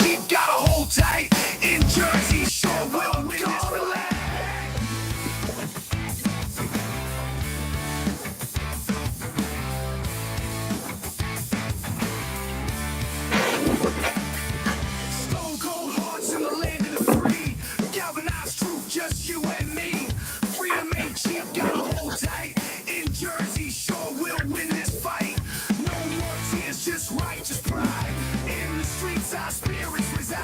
cheap, gotta hold tight. In Jersey, sure will win this flag. Stone cold hearts in the land of the free. Galvanized truth, just you and me. Freedom ain't cheap, gotta hold tight. In Jersey, sure will win this fight. No more tears, just righteous pride. In the streets, our spirits reside.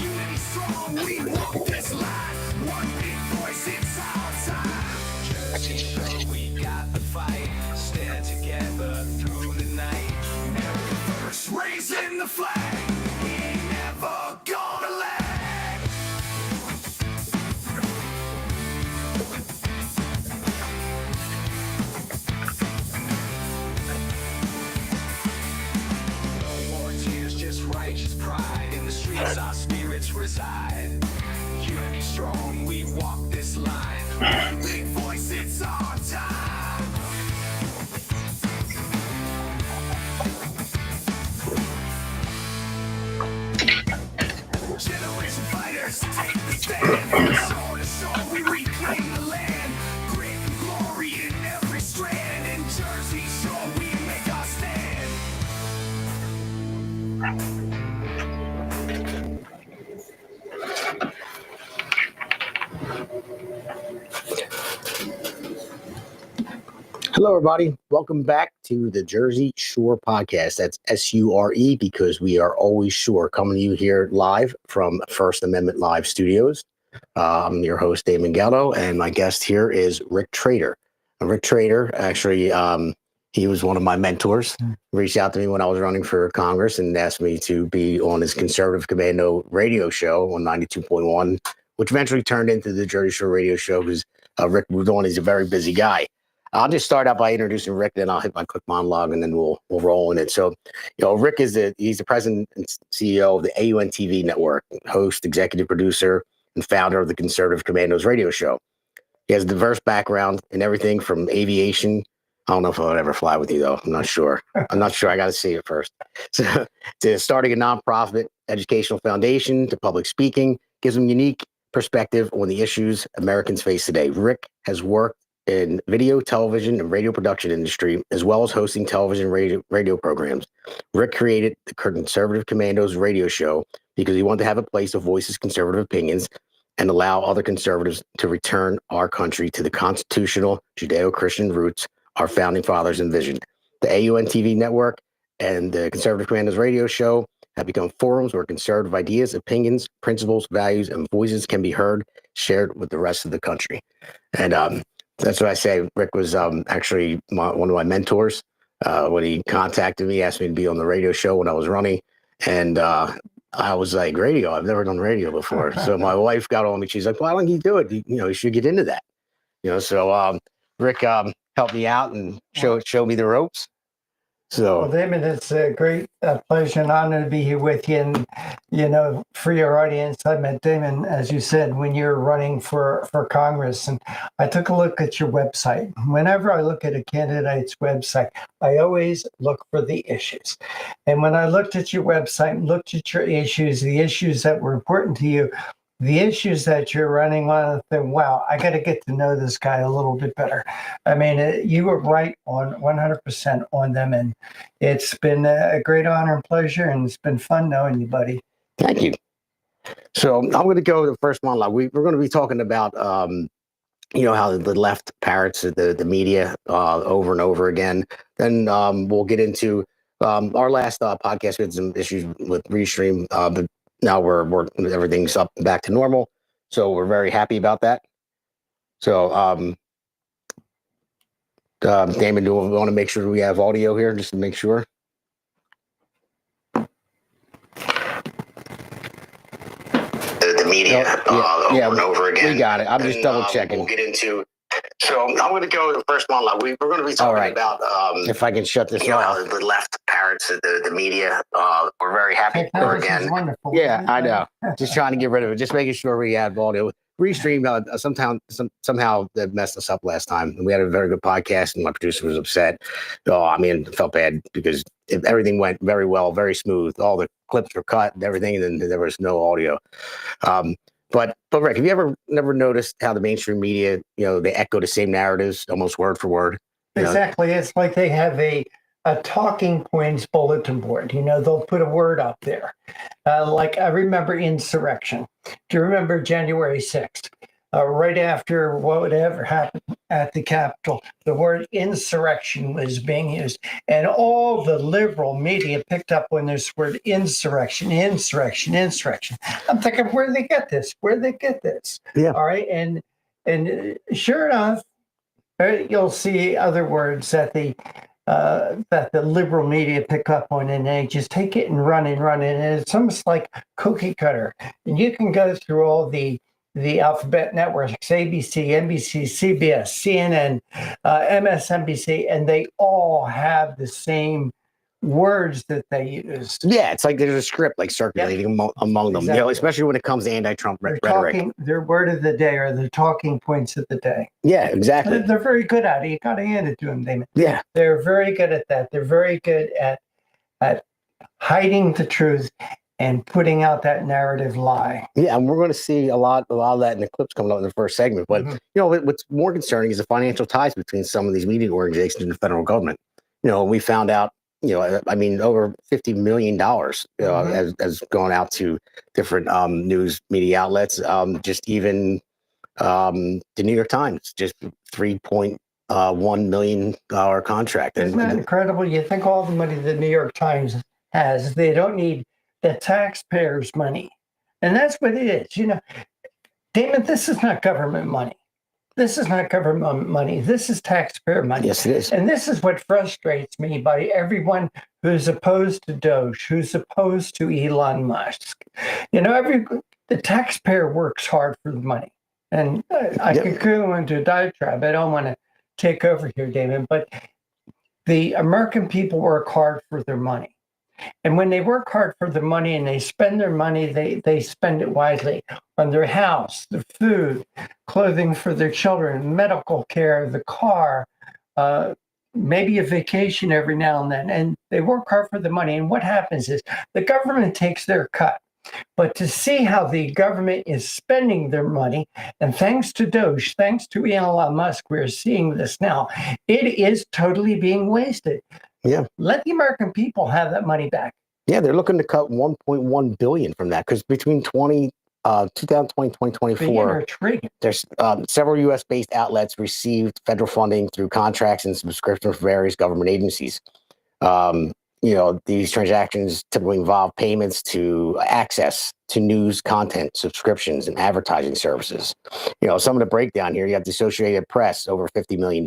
Unity strong, we walk this line. One big voice, it's our time. Jersey, sure we got the fight. Stand together through the night. America first, raising the flag. We ain't never gonna lag. No more tears, just righteous pride. In the streets, our spirits reside. Unity strong, we walk this line. One big voice, it's our time. Generation fighters, take the stand. Shore to shore, we reclaim the land. Grit and glory in every strand. In Jersey Shore, we make our stand. Hello, everybody. Welcome back to the Jersey Shore podcast. That's SURE because we are always sure. Coming to you here live from First Amendment Live Studios. I'm your host, Damon Galdo, and my guest here is Rick Trader. Rick Trader, actually, he was one of my mentors. Reached out to me when I was running for Congress and asked me to be on his Conservative Commando radio show on 92.1, which eventually turned into the Jersey Shore radio show because Rick moved on. He's a very busy guy. I'll just start out by introducing Rick, then I'll hit my quick monologue, and then we'll roll in it. So, Rick he's the president and CEO of the AUN TV network, host, executive producer, and founder of the Conservative Commandos radio show. He has a diverse background in everything from aviation. I don't know if I'll ever fly with you, though. I'm not sure. I got to see it first. So, to starting a nonprofit educational foundation, to public speaking, gives him unique perspective on the issues Americans face today. Rick has worked in video, television, and radio production industry, as well as hosting television radio programs. Rick created the Conservative Commandos radio show because he wanted to have a place to voice his conservative opinions and allow other conservatives to return our country to the constitutional Judeo-Christian roots our founding fathers envisioned. The AUN TV network and the Conservative Commandos radio show have become forums where conservative ideas, opinions, principles, values, and voices can be heard, shared with the rest of the country. And that's what I say. Rick was actually one of my mentors. When he contacted me, asked me to be on the radio show when I was running. And I was like, radio? I've never done radio before. So my wife got on me. She's like, why don't you do it? You should get into that. So Rick helped me out and show me the ropes. So, well, Damon, it's a great pleasure and honor to be here with you. And, for your audience, I met Damon, as you said, when you were running for Congress. And I took a look at your website. Whenever I look at a candidate's website, I always look for the issues. And when I looked at your website and looked at your issues, the issues that were important to you, the issues that you're running on, I think, wow, I got to get to know this guy a little bit better. I mean, you were right on 100% on them. And it's been a great honor and pleasure. And it's been fun knowing you, buddy. Thank you. So I'm going to go to the first monologue. We're going to be talking about, how the left parrots the media over and over again. Then we'll get into our last podcast. We had some issues with Restream, but now everything's up and back to normal. So we're very happy about that. So, Damon, do we want to make sure we have audio here just to make sure? The media over and over again. We got it. I'm just double checking. We'll get into. So I'm going to go to the first monologue. We're going to be talking about if I can shut this off. The left parrots, the media. We're very happy again. Wonderful. Yeah, I know. Just trying to get rid of it. Just making sure we have audio. Restream somehow that messed us up last time. We had a very good podcast, and my producer was upset. Oh, I mean, it felt bad because everything went very well, very smooth. All the clips were cut and everything, and then there was no audio. But Rick, have you never noticed how the mainstream media, they echo the same narratives almost word for word? Exactly. It's like they have a talking points bulletin board. They'll put a word up there. Like I remember insurrection. Do you remember January 6th? Right after whatever happened at the Capitol, the word insurrection was being used. And all the liberal media picked up on this word insurrection, insurrection, insurrection. I'm thinking, where did they get this? Where did they get this? Yeah. All right. And sure enough, you'll see other words that the liberal media pick up on, and they just take it and run it. And it's almost like cookie cutter. And you can go through all the alphabet networks, ABC, NBC, CBS, CNN, MSNBC, and they all have the same words that they use. Yeah, it's like there's a script like circulating among them, Exactly. Especially when it comes to anti-Trump rhetoric. Talking, their word of the day or the talking points of the day. Yeah, exactly. They're very good at it. You got to hand it to them, Damon. Yeah. They're very good at that. They're very good at hiding the truth and putting out that narrative lie. Yeah, and we're going to see a lot of that in the clips coming up in the first segment. But what's more concerning is the financial ties between some of these media organizations and the federal government. We found out, over $50 million has gone out to different news media outlets. Just even the New York Times, just $3.1 million contract. Isn't that incredible? You think all the money the New York Times has, they don't need the taxpayers' money. And that's what it is. Damon, this is not government money. This is not government money. This is taxpayer money. Yes, it is. And this is what frustrates me by everyone who's opposed to Doge, who's opposed to Elon Musk. The taxpayer works hard for the money. And I could go into a diatribe. I don't want to take over here, Damon, but the American people work hard for their money. And when they work hard for the money and they spend their money, they spend it wisely on their house, their food, clothing for their children, medical care, the car, maybe a vacation every now and then. And they work hard for the money. And what happens is the government takes their cut. But to see how the government is spending their money, and thanks to Doge, thanks to Elon Musk, we're seeing this now, it is totally being wasted. Yeah. Let the American people have that money back. Yeah, they're looking to cut $1.1 billion from that because between 2020 and 2024, there's several U.S.-based outlets received federal funding through contracts and subscriptions for various government agencies. These transactions typically involve payments to access to news content, subscriptions, and advertising services. Some of the breakdown here, you have the Associated Press, over $50 million.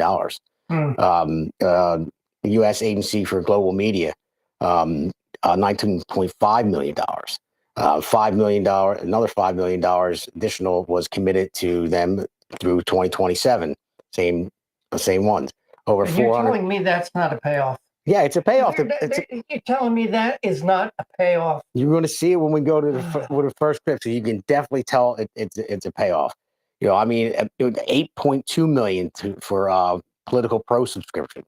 The U.S. Agency for Global Media, $19.5 million. $5 million, another $5 million additional was committed to them through 2027. Same ones. Over 400. You're telling me that's not a payoff? Yeah, it's a payoff. You're telling me that is not a payoff? You're going to see it when we go to the first clip, so you can definitely tell it's a payoff. $8.2 million for political pro subscriptions.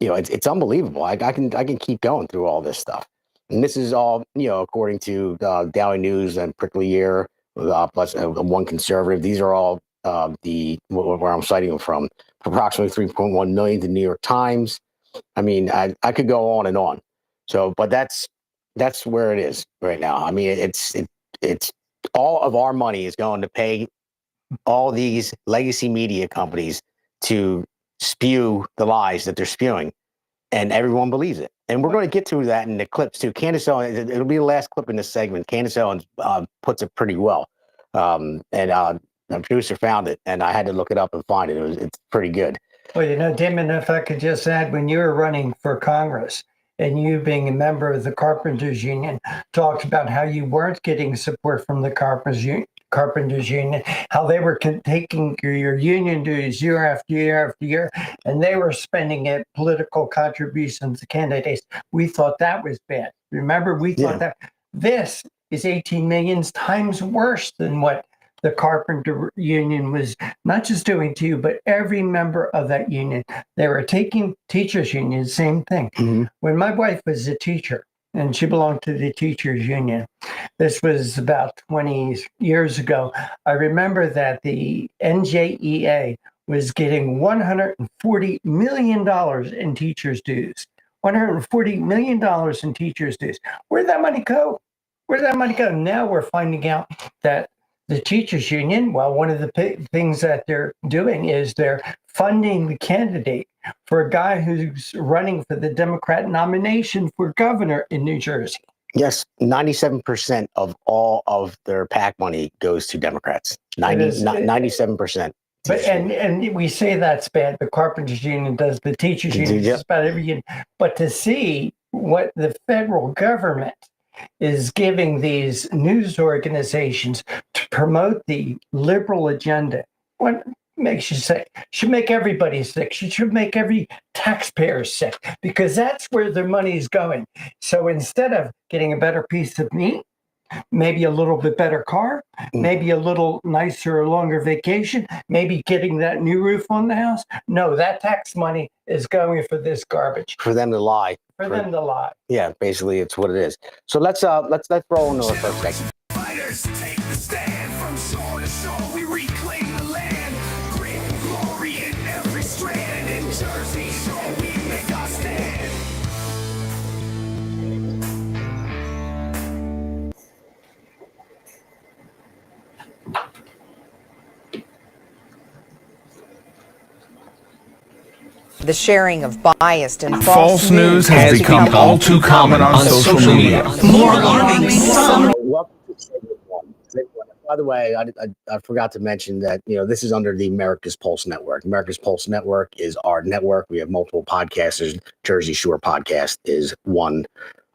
It's unbelievable. I can keep going through all this stuff, and this is all according to Daily News and Prickly Ear, plus One Conservative. These are all where I'm citing them from. Approximately 3.1 million to New York Times. I could go on and on. So, but that's where it is right now. It's all of our money is going to pay all these legacy media companies to spew the lies that they're spewing, and everyone believes it. And we're going to get to that in the clips too. Candace Owens, it'll be the last clip in this segment. Candace Owens puts it pretty well, and the producer found it, and I had to look it up and find it. It's pretty good. Well, Damon, if I could just add, when you were running for Congress and you being a member of the Carpenters Union, talked about how you weren't getting support from the Carpenters Union, how they were taking your union dues year after year after year, and they were spending it political contributions to candidates. We thought that was bad. Remember, we thought that this is 18 million times worse than what the carpenter union was not just doing to you, but every member of that union. They were taking teachers union, same thing. When my wife was a teacher and she belonged to the teachers union, this was about 20 years ago. I remember that the NJEA was getting $140 million in teachers' dues. $140 million in teachers' dues. Where'd that money go? Where'd that money go? Now we're finding out that the teachers union, well, one of the things that they're doing is they're funding the candidate for a guy who's running for the Democrat nomination for governor in New Jersey. Yes, 97% of all of their PAC money goes to Democrats. 97%. But and we say that's bad. The carpenters union does, the teachers union, just about every union. But to see what the federal government is giving these news organizations to promote the liberal agenda, what makes you sick? Should make everybody sick. She should make every taxpayer sick, because that's where their money is going. So instead of getting a better piece of meat, maybe a little bit better car, maybe a little nicer or longer vacation, maybe getting that new roof on the house. No, that tax money is going for this garbage. For them to lie. For them to lie. Yeah, basically it's what it is. So let's roll into our first segment. Fighters take the stand from shore to shore. We reclaim the land. Great glory in every strand. In Jersey Shore, we make our stand. The sharing of biased and false news has become all too common on social media. More alarming, some. Welcome to segment one. By the way, I forgot to mention that, this is under the America's Pulse Network. America's Pulse Network is our network. We have multiple podcasters. Jersey Shore Podcast is one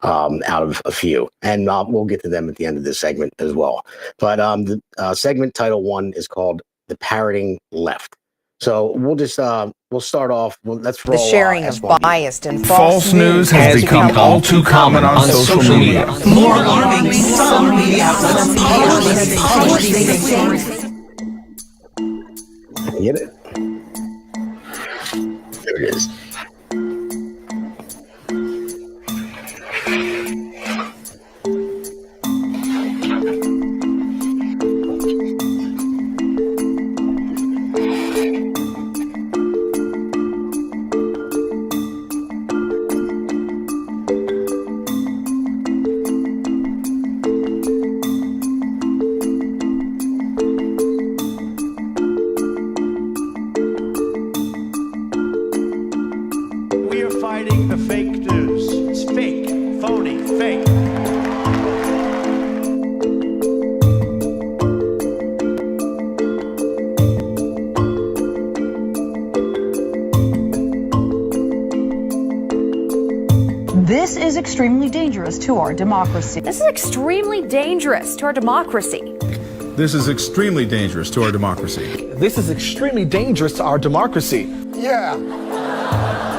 out of a few. And we'll get to them at the end of this segment as well. But the segment title one is called The Parroting Left. So we'll just we'll start off. Let's roll. The sharing of S1. biased and False news has become all too common on social media. More alarming, some media outlets publish these things. Get it? There it is. The fake news. It's fake, phony, fake. This is extremely dangerous to our democracy. This is extremely dangerous to our democracy. This is extremely dangerous to our democracy. This is extremely dangerous to our democracy. Yeah.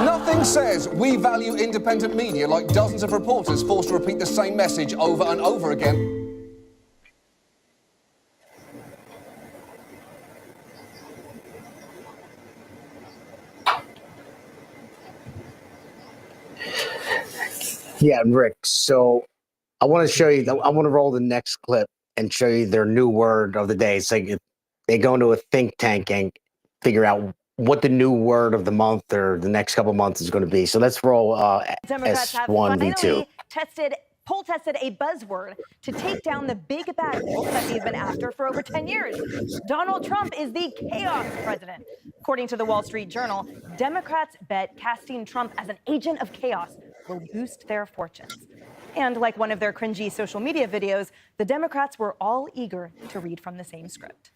Nothing says we value independent media like dozens of reporters forced to repeat the same message over and over again. Yeah, Rick. So I want to show you. I want to roll the next clip and show you their new word of the day. It's like they go into a think tank and figure out what the new word of the month or the next couple months is going to be. So let's roll Democrats have S1V2. poll tested a buzzword to take down the big bad wolf that they've been after for over 10 years. Donald Trump is the chaos president. According to the Wall Street Journal, Democrats bet casting Trump as an agent of chaos will boost their fortunes. And like one of their cringy social media videos, the Democrats were all eager to read from the same script.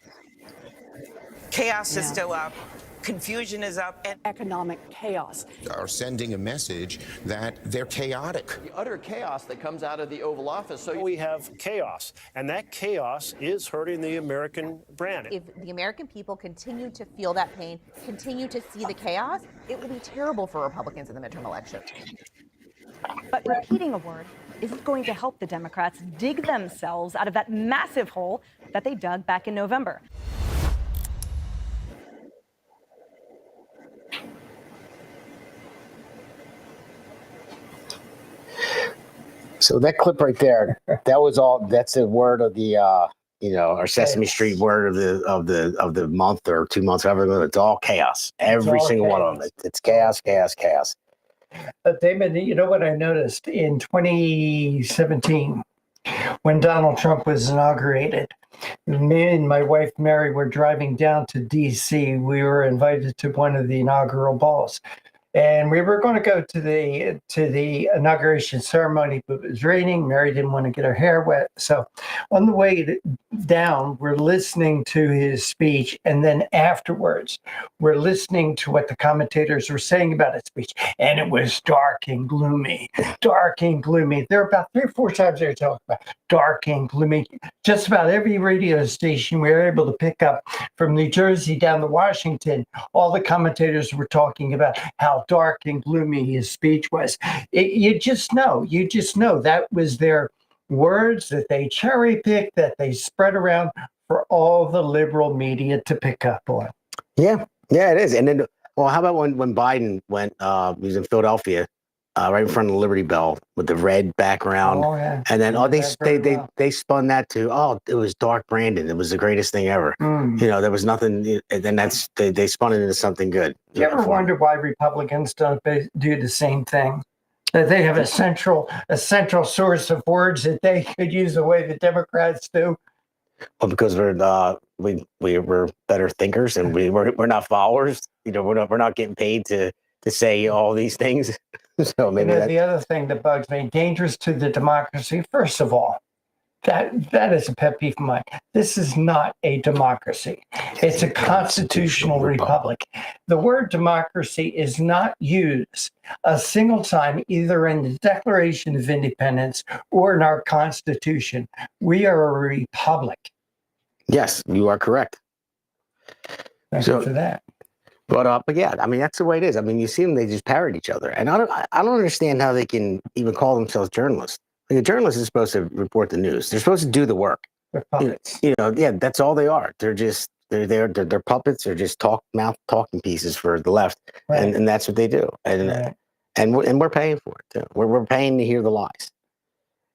Chaos is still up. Confusion is up, and Economic chaos. Are sending a message that they're chaotic. The utter chaos that comes out of the Oval Office. So we have chaos, and that chaos is hurting the American brand. If the American people continue to feel that pain, continue to see the chaos, it will be terrible for Republicans in the midterm election. But repeating a word is it going to help the Democrats dig themselves out of that massive hole that they dug back in November? So that clip right there, that was all. That's the word of the, our Sesame Street word of the month or 2 months, however. It's all chaos. Every single one of them. It's chaos, chaos, chaos. Damon, you know what I noticed in 2017 when Donald Trump was inaugurated? Me and my wife Mary were driving down to D.C. We were invited to one of the inaugural balls. And we were going to go to the inauguration ceremony, but it was raining. Mary didn't want to get her hair wet. So on the way down, we're listening to his speech. And then afterwards, we're listening to what the commentators were saying about his speech. And it was dark and gloomy, dark and gloomy. There were about 3 or 4 times they were talking about dark and gloomy. Just about every radio station we were able to pick up from New Jersey down to Washington, all the commentators were talking about how dark and gloomy his speech was. You just know that was their words that they cherry picked, that they spread around for all the liberal media to pick up on. Yeah, it is. And then, well, how about when Biden went, he was in Philadelphia, right in front of the Liberty Bell with the red background. Oh, yeah. And then they spun that to, it was Dark Brandon. It was the greatest thing ever. There was nothing, and then they spun it into something good. You ever wonder why Republicans don't do the same thing? That they have a central source of words that they could use the way the Democrats do? Well, because we're better thinkers and we're not followers. We're not getting paid to say all these things. So maybe the other thing that bugs me, dangerous to the democracy. First of all, that is a pet peeve of mine. This is not a democracy. It's a constitutional republic. The word democracy is not used a single time either in the Declaration of Independence or in our Constitution. We are a republic. Yes, you are correct. Thank you for that. But yeah, I mean, that's the way it is. I mean, you see them, they just parrot each other. And I don't understand how they can even call themselves journalists. Like, a journalist is supposed to report the news. They're supposed to do the work. They're puppets. That's all they are. They're puppets. They're just talking pieces for the left. Right. And that's what they do. And we're paying for it too. We're paying to hear the lies.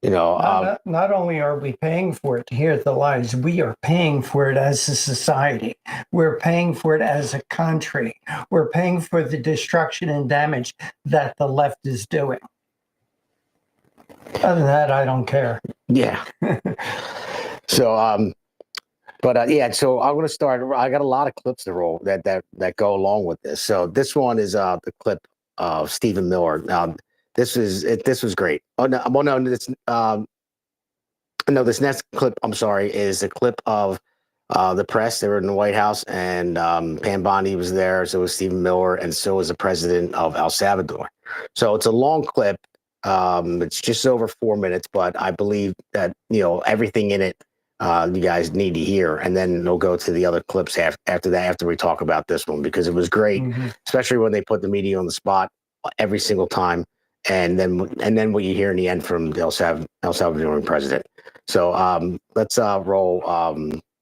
Not only are we paying for it to hear the lies, we are paying for it as a society. We're paying for it as a country. We're paying for the destruction and damage that the left is doing. Other than that, I don't care. Yeah. So I'm going to start. I got a lot of clips to roll that go along with this. So this one is the clip of Stephen Miller. This was great. This next clip, I'm sorry, is a clip of the press. They were in the White House, and Pam Bondi was there. So was Stephen Miller, and so was the president of El Salvador. So it's a long clip. It's just over 4 minutes, but I believe that everything in it you guys need to hear, and then they'll go to the other clips after that, after we talk about this one, because it was great, especially when they put the media on the spot every single time. And then what you hear in the end from the El Salvadorian president. So let's roll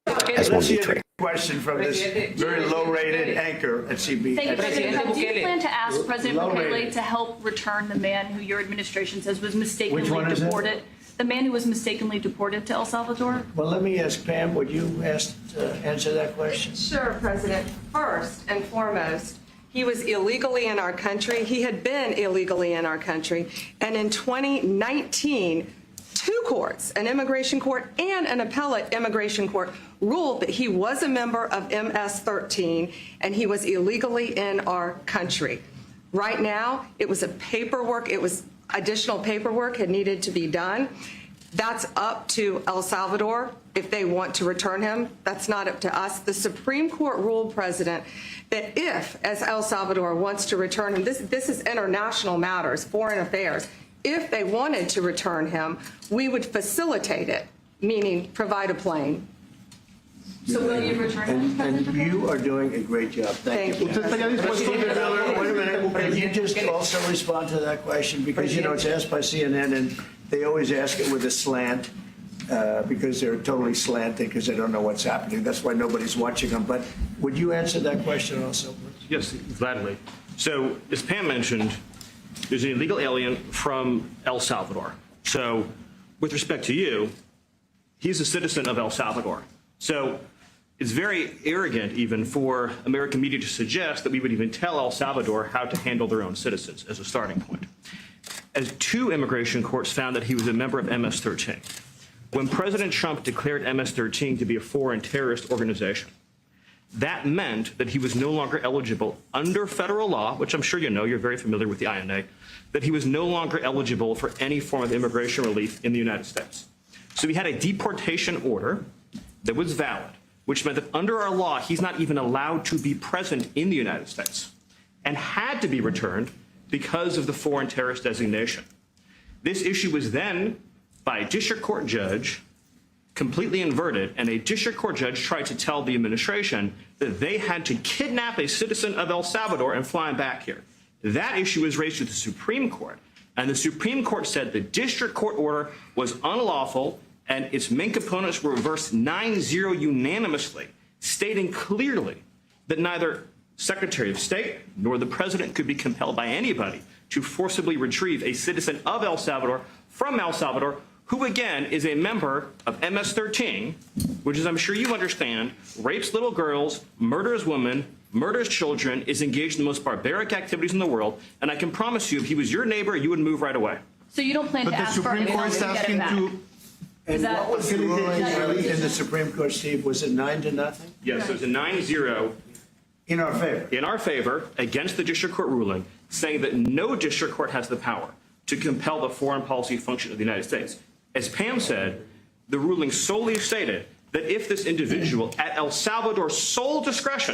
S1B3. Question from this very low-rated anchor at CB. Thank you, President. Do you plan to ask President Bukele to help return the man who your administration says was mistakenly deported? The man who was mistakenly deported to El Salvador? Well, let me ask Pam, would you answer that question? Sure, President. First and foremost, he was illegally in our country. He had been illegally in our country. And in 2019, 2 courts, an immigration court and an appellate immigration court, ruled that he was a member of MS-13 and he was illegally in our country. Right now, it was additional paperwork had needed to be done. That's up to El Salvador if they want to return him. That's not up to us. The Supreme Court ruled, President, that if, as El Salvador wants to return him, this is international matters, foreign affairs, if they wanted to return him, we would facilitate it, meaning provide a plane. So will you return him? And you are doing a great job. Thank you. Stephen Miller, wait a minute. Can you just also respond to that question? Because, it's asked by CNN, and they always ask it with a slant because they're totally slanted because they don't know what's happening. That's why nobody's watching them. But would you answer that question also? Yes, gladly. So, as Pam mentioned, there's an illegal alien from El Salvador. So, with respect to you, he's a citizen of El Salvador. So, it's very arrogant even for American media to suggest that we would even tell El Salvador how to handle their own citizens as a starting point. As 2 immigration courts found that he was a member of MS-13. When President Trump declared MS-13 to be a foreign terrorist organization, that meant that he was no longer eligible under federal law, which I'm sure you know, you're very familiar with the INA, that he was no longer eligible for any form of immigration relief in the United States. So he had a deportation order that was valid, which meant that under our law, he's not even allowed to be present in the United States and had to be returned because of the foreign terrorist designation. This issue was then, by a district court judge, completely inverted, and a district court judge tried to tell the administration that they had to kidnap a citizen of El Salvador and fly him back here. That issue was raised to the Supreme Court, and the Supreme Court said the district court order was unlawful, and its main components were reversed 9-0 unanimously, stating clearly that neither Secretary of State nor the president could be compelled by anybody to forcibly retrieve a citizen of El Salvador from El Salvador, who again is a member of MS-13, which, as I'm sure you understand, rapes little girls, murders women, murders children, is engaged in the most barbaric activities in the world. And I can promise you, if he was your neighbor, you would move right away. So you don't plan to ask for anything to get him back? And what was the ruling in the Supreme Court, Steve? Was it 9-0? Yes, it was a 9-0. In our favor? In our favor, against the district court ruling, saying that no district court has the power to compel the foreign policy function of the United States. As Pam said, the ruling solely stated that if this individual, at El Salvador's sole discretion,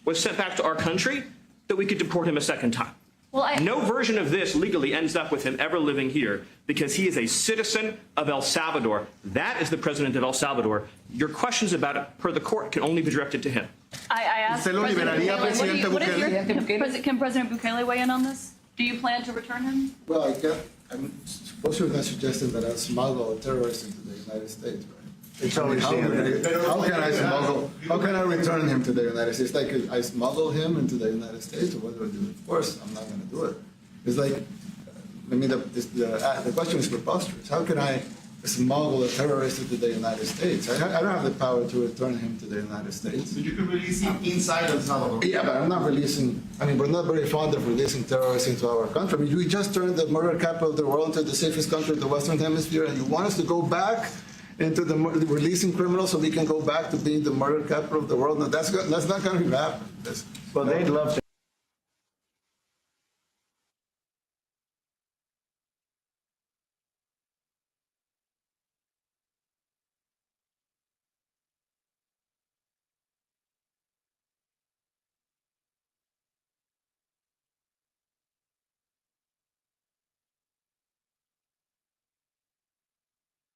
was sent back to our country, that we could deport him a second time. Well, no version of this legally ends up with him ever living here because he is a citizen of El Salvador. That is the president of El Salvador. Your questions about it, per the court, can only be directed to him. I asked President Bukele, can President Bukele weigh in on this? Do you plan to return him? Well, I'm suppose you're not suggesting that I smuggle a terrorist into the United States, right? It's always how can I return him to the United States? Like, I smuggle him into the United States, or what do I do? Of course, I'm not going to do it. It's like, I mean, the question is preposterous. How can I smuggle a terrorist into the United States? I don't have the power to return him to the United States. But you can release him inside El Salvador. Yeah, but I'm not releasing, I mean, we're not very fond of releasing terrorists into our country. I mean, we just turned the murder capital of the world into the safest country in the Western Hemisphere, and you want us to go back into the releasing criminals so we can go back to being the murder capital of the world? No, that's not going to happen. Well, they'd love to.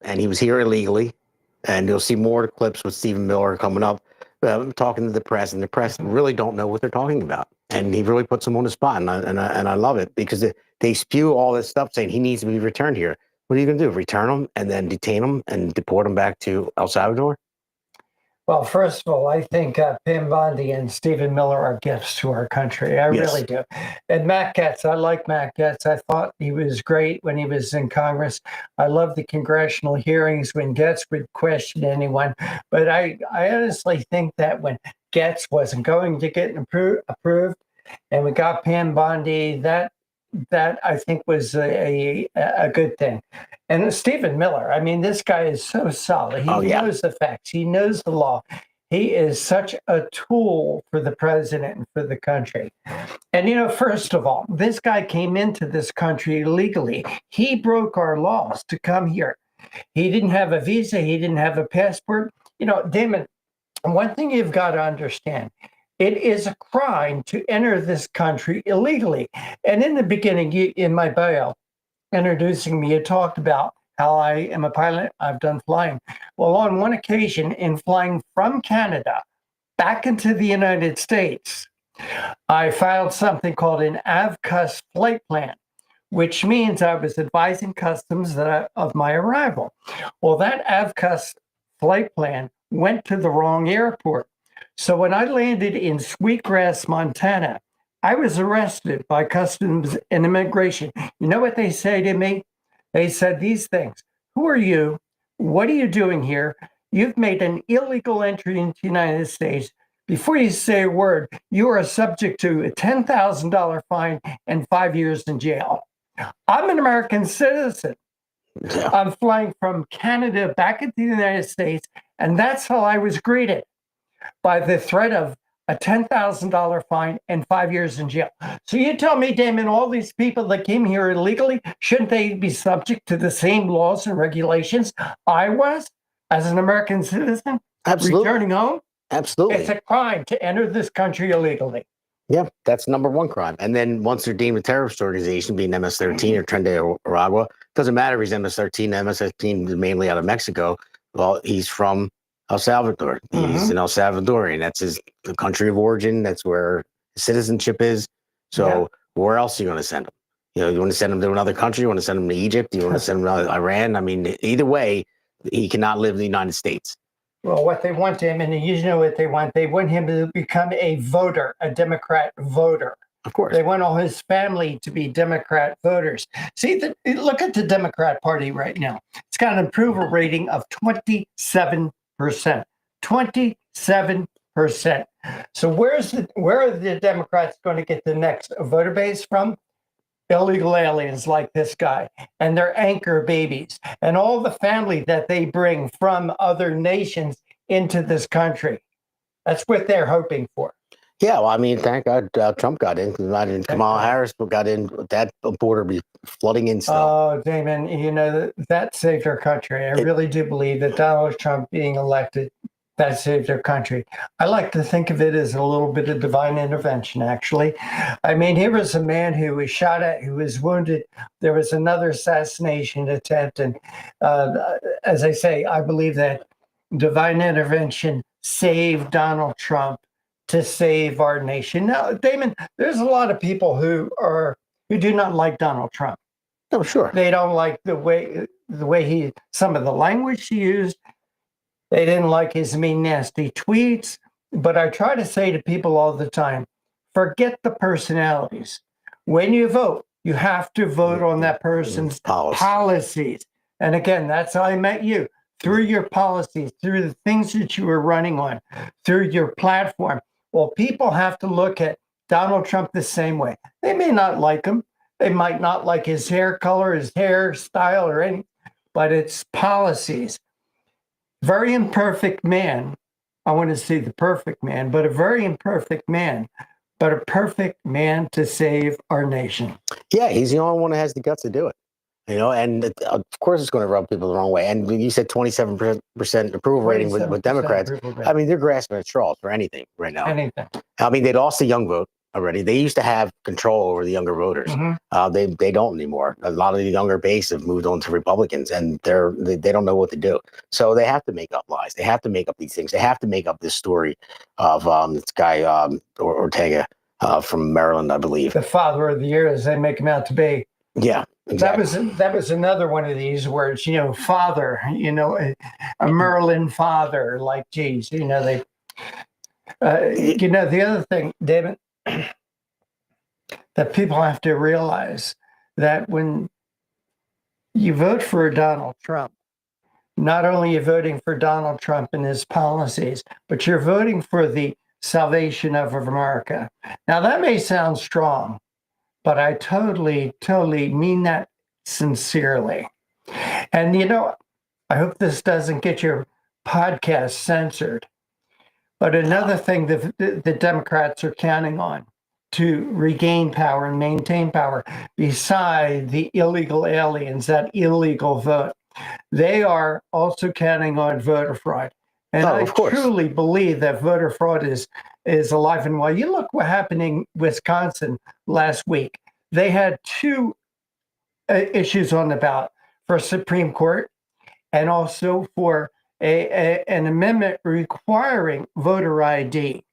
And he was here illegally. And you'll see more clips with Stephen Miller coming up, talking to the press, and the press really don't know what they're talking about. And he really puts them on the spot, and I love it because they spew all this stuff saying he needs to be returned here. What are you going to do? Return him and then detain him and deport him back to El Salvador? Well, first of all, I think Pam Bondi and Stephen Miller are gifts to our country. I really do. And Matt Gaetz, I like Matt Gaetz. I thought he was great when he was in Congress. I love the congressional hearings when Gaetz would question anyone. But I honestly think that when Gaetz wasn't going to get approved and we got Pam Bondi, that I think was a good thing. And Stephen Miller, I mean, this guy is so solid. He knows the facts. He knows the law. He is such a tool for the president and for the country. And, you know, first of all, this guy came into this country illegally. He broke our laws to come here. He didn't have a visa. He didn't have a passport. You know, Damon, one thing you've got to understand, it is a crime to enter this country illegally. And in the beginning, in my bio, introducing me, you talked about how I am a pilot. I've done flying. Well, on one occasion, in flying from Canada back into the United States, I filed something called an AVCUS flight plan, which means I was advising customs of my arrival. Well, that AvCus flight plan went to the wrong airport. So when I landed in Sweetgrass, Montana, I was arrested by Customs and Immigration. You know what they say to me? They said these things. Who are you? What are you doing here? You've made an illegal entry into the United States. Before you say a word, you are subject to a $10,000 fine and 5 years in jail. I'm an American citizen. I'm flying from Canada back into the United States, and that's how I was greeted, by the threat of a $10,000 fine and 5 years in jail. So you tell me, Damon, all these people that came here illegally, shouldn't they be subject to the same laws and regulations I was as an American citizen? Absolutely. Returning home? Absolutely. It's a crime to enter this country illegally. Yeah, that's number one crime. And then once they're deemed a terrorist organization, being MS-13 or Tren de Aragua, doesn't matter if he's MS-13. MS-13 is mainly out of Mexico. Well, he's from El Salvador. He's an El Salvadorian. That's the country of origin. That's where his citizenship is. So where else are you going to send him? You want to send him to another country? You want to send him to Egypt? You want to send him to Iran? I mean, either way, he cannot live in the United States. Well, what they want him, and you know what they want him to become a voter, a Democrat voter. Of course. They want all his family to be Democrat voters. See, look at the Democrat Party right now. It's got an approval rating of 27%. 27%. So where are the Democrats going to get the next voter base from? Illegal aliens like this guy and their anchor babies and all the family that they bring from other nations into this country. That's what they're hoping for. Yeah, well, I mean, thank God Trump got in. Because Kamala Harris got in. That border be flooding in still. Oh, Damon, you know, that saved our country. I really do believe that Donald Trump being elected, that saved our country. I like to think of it as a little bit of divine intervention, actually. I mean, here was a man who was shot at, who was wounded. There was another assassination attempt. And as I say, I believe that divine intervention saved Donald Trump to save our nation. Now, Damon, there's a lot of people who do not like Donald Trump. Oh, sure. They don't like the way some of the language he used. They didn't like his mean, nasty tweets. But I try to say to people all the time, forget the personalities. When you vote, you have to vote on that person's policies. And again, that's how I met you, through your policies, through the things that you were running on, through your platform. Well, people have to look at Donald Trump the same way. They may not like him. They might not like his hair color, his hairstyle, or anything, but it's policies. Very imperfect man. I want to see the perfect man, but a very imperfect man, but a perfect man to save our nation. Yeah, he's the only one that has the guts to do it. And of course it's going to rub people the wrong way. And you said 27% approval rating with Democrats. I mean, they're grasping at straws for anything right now. Anything. I mean, they lost the young vote already. They used to have control over the younger voters. They don't anymore. A lot of the younger base have moved on to Republicans, and they don't know what to do. So they have to make up lies. They have to make up these things. They have to make up this story of this guy Ortega from Maryland, I believe. The father of the year, as they make him out to be. Yeah. Exactly. That was another one of these words, father, a Merlin father, like, geez, the other thing, David, that people have to realize that when you vote for Donald Trump, not only are you voting for Donald Trump and his policies, but you're voting for the salvation of America. Now, that may sound strong, but I totally mean that sincerely. And, I hope this doesn't get your podcast censored. But another thing that the Democrats are counting on to regain power and maintain power, beside the illegal aliens, that illegal vote, they are also counting on voter fraud. And I truly believe that voter fraud is alive and well. You look what happened in Wisconsin last week. They had two issues on the ballot for Supreme Court and also for an amendment requiring voter ID.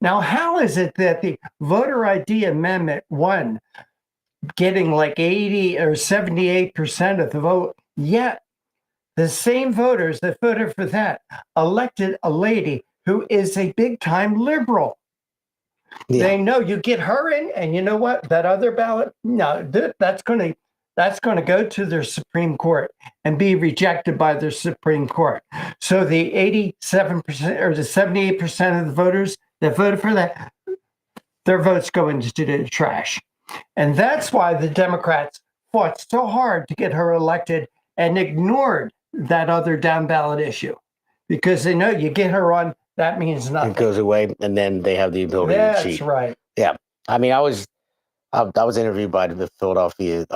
Now, how is it that the voter ID amendment won getting like 80 or 78% of the vote. Yet the same voters that voted for that elected a lady who is a big time liberal. Yeah. They know you get her in, and you know what? That other ballot, no, that's going to go to their Supreme Court and be rejected by their Supreme Court. So the 87% or the 78% of the voters that voted for that, their votes go into the trash. And that's why the Democrats fought so hard to get her elected and ignored that other down ballot issue, because they know you get her on, that means nothing. It goes away, and then they have the ability to cheat. That's right. Yeah. I mean, I was interviewed by the Philadelphia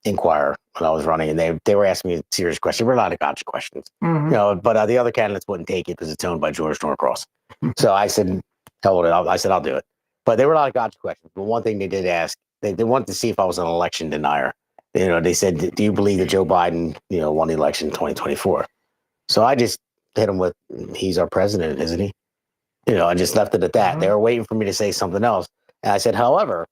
Inquirer when I was running, and they were asking me serious questions. There were a lot of gotcha questions, but the other candidates wouldn't take it because it's owned by George Norcross. So I said, hell with it. I said, I'll do it. But there were a lot of gotcha questions. But one thing they did ask, they wanted to see if I was an election denier. They said, do you believe that Joe Biden, won the election in 2024? So I just hit him with, he's our president, isn't he? I just left it at that. They were waiting for me to say something else. And I said, however,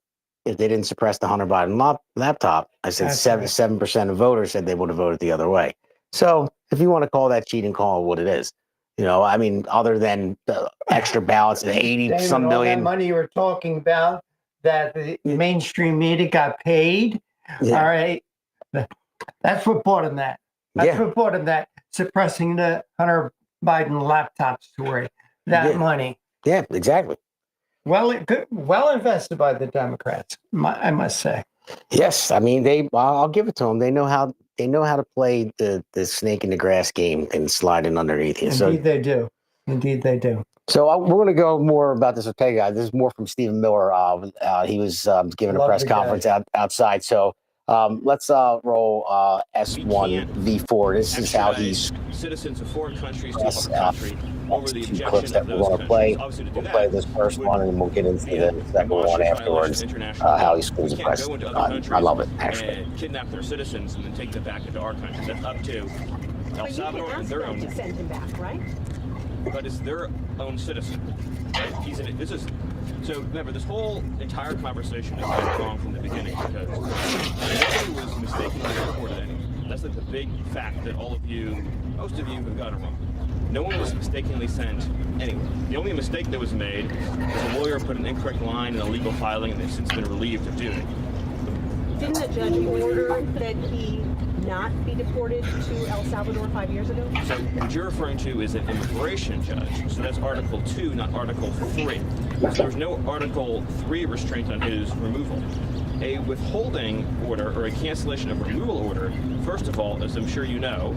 if they didn't suppress the Hunter Biden laptop, I said 7% of voters said they would have voted the other way. So if you want to call that cheating, call it what it is. I mean, other than the extra ballots, the 80-some million. All that money you were talking about that the mainstream media got paid. Yeah. All right. That's what bought him that. That's what bought him that, suppressing the Hunter Biden laptop story. That money. Yeah, exactly. Well invested by the Democrats, I must say. Yes, I mean I'll give it to them. They know how to play the snake in the grass game and slide in underneath you. Indeed, they do. Indeed, they do. So we're going to go more about this Ortega guy. This is more from Stephen Miller. He was giving a press conference outside. So let's roll S1 V4. This is how he's citizens of foreign countries to a country over the objection clips that we're going to play. We'll play this first one, and we'll get into the second one afterwards. How he schools the press. I love it, actually. And kidnap their citizens and then take them back into our country. That's up to El Salvador and their own. To send him back, right? But it's their own citizen. Right? So remember, this whole entire conversation is wrong from the beginning because nobody was mistakenly reported anything. That's like the big fact that most of you have got it wrong. No one was mistakenly sent anywhere. The only mistake that was made was a lawyer put an incorrect line in a legal filing, and they've since been relieved of doing it. Didn't the judge order that he not be deported to El Salvador 5 years ago? So what you're referring to is an immigration judge. So that's Article 2, not Article 3. So there's no Article 3 restraint on his removal. A withholding order or a cancellation of removal order, first of all, as I'm sure you know,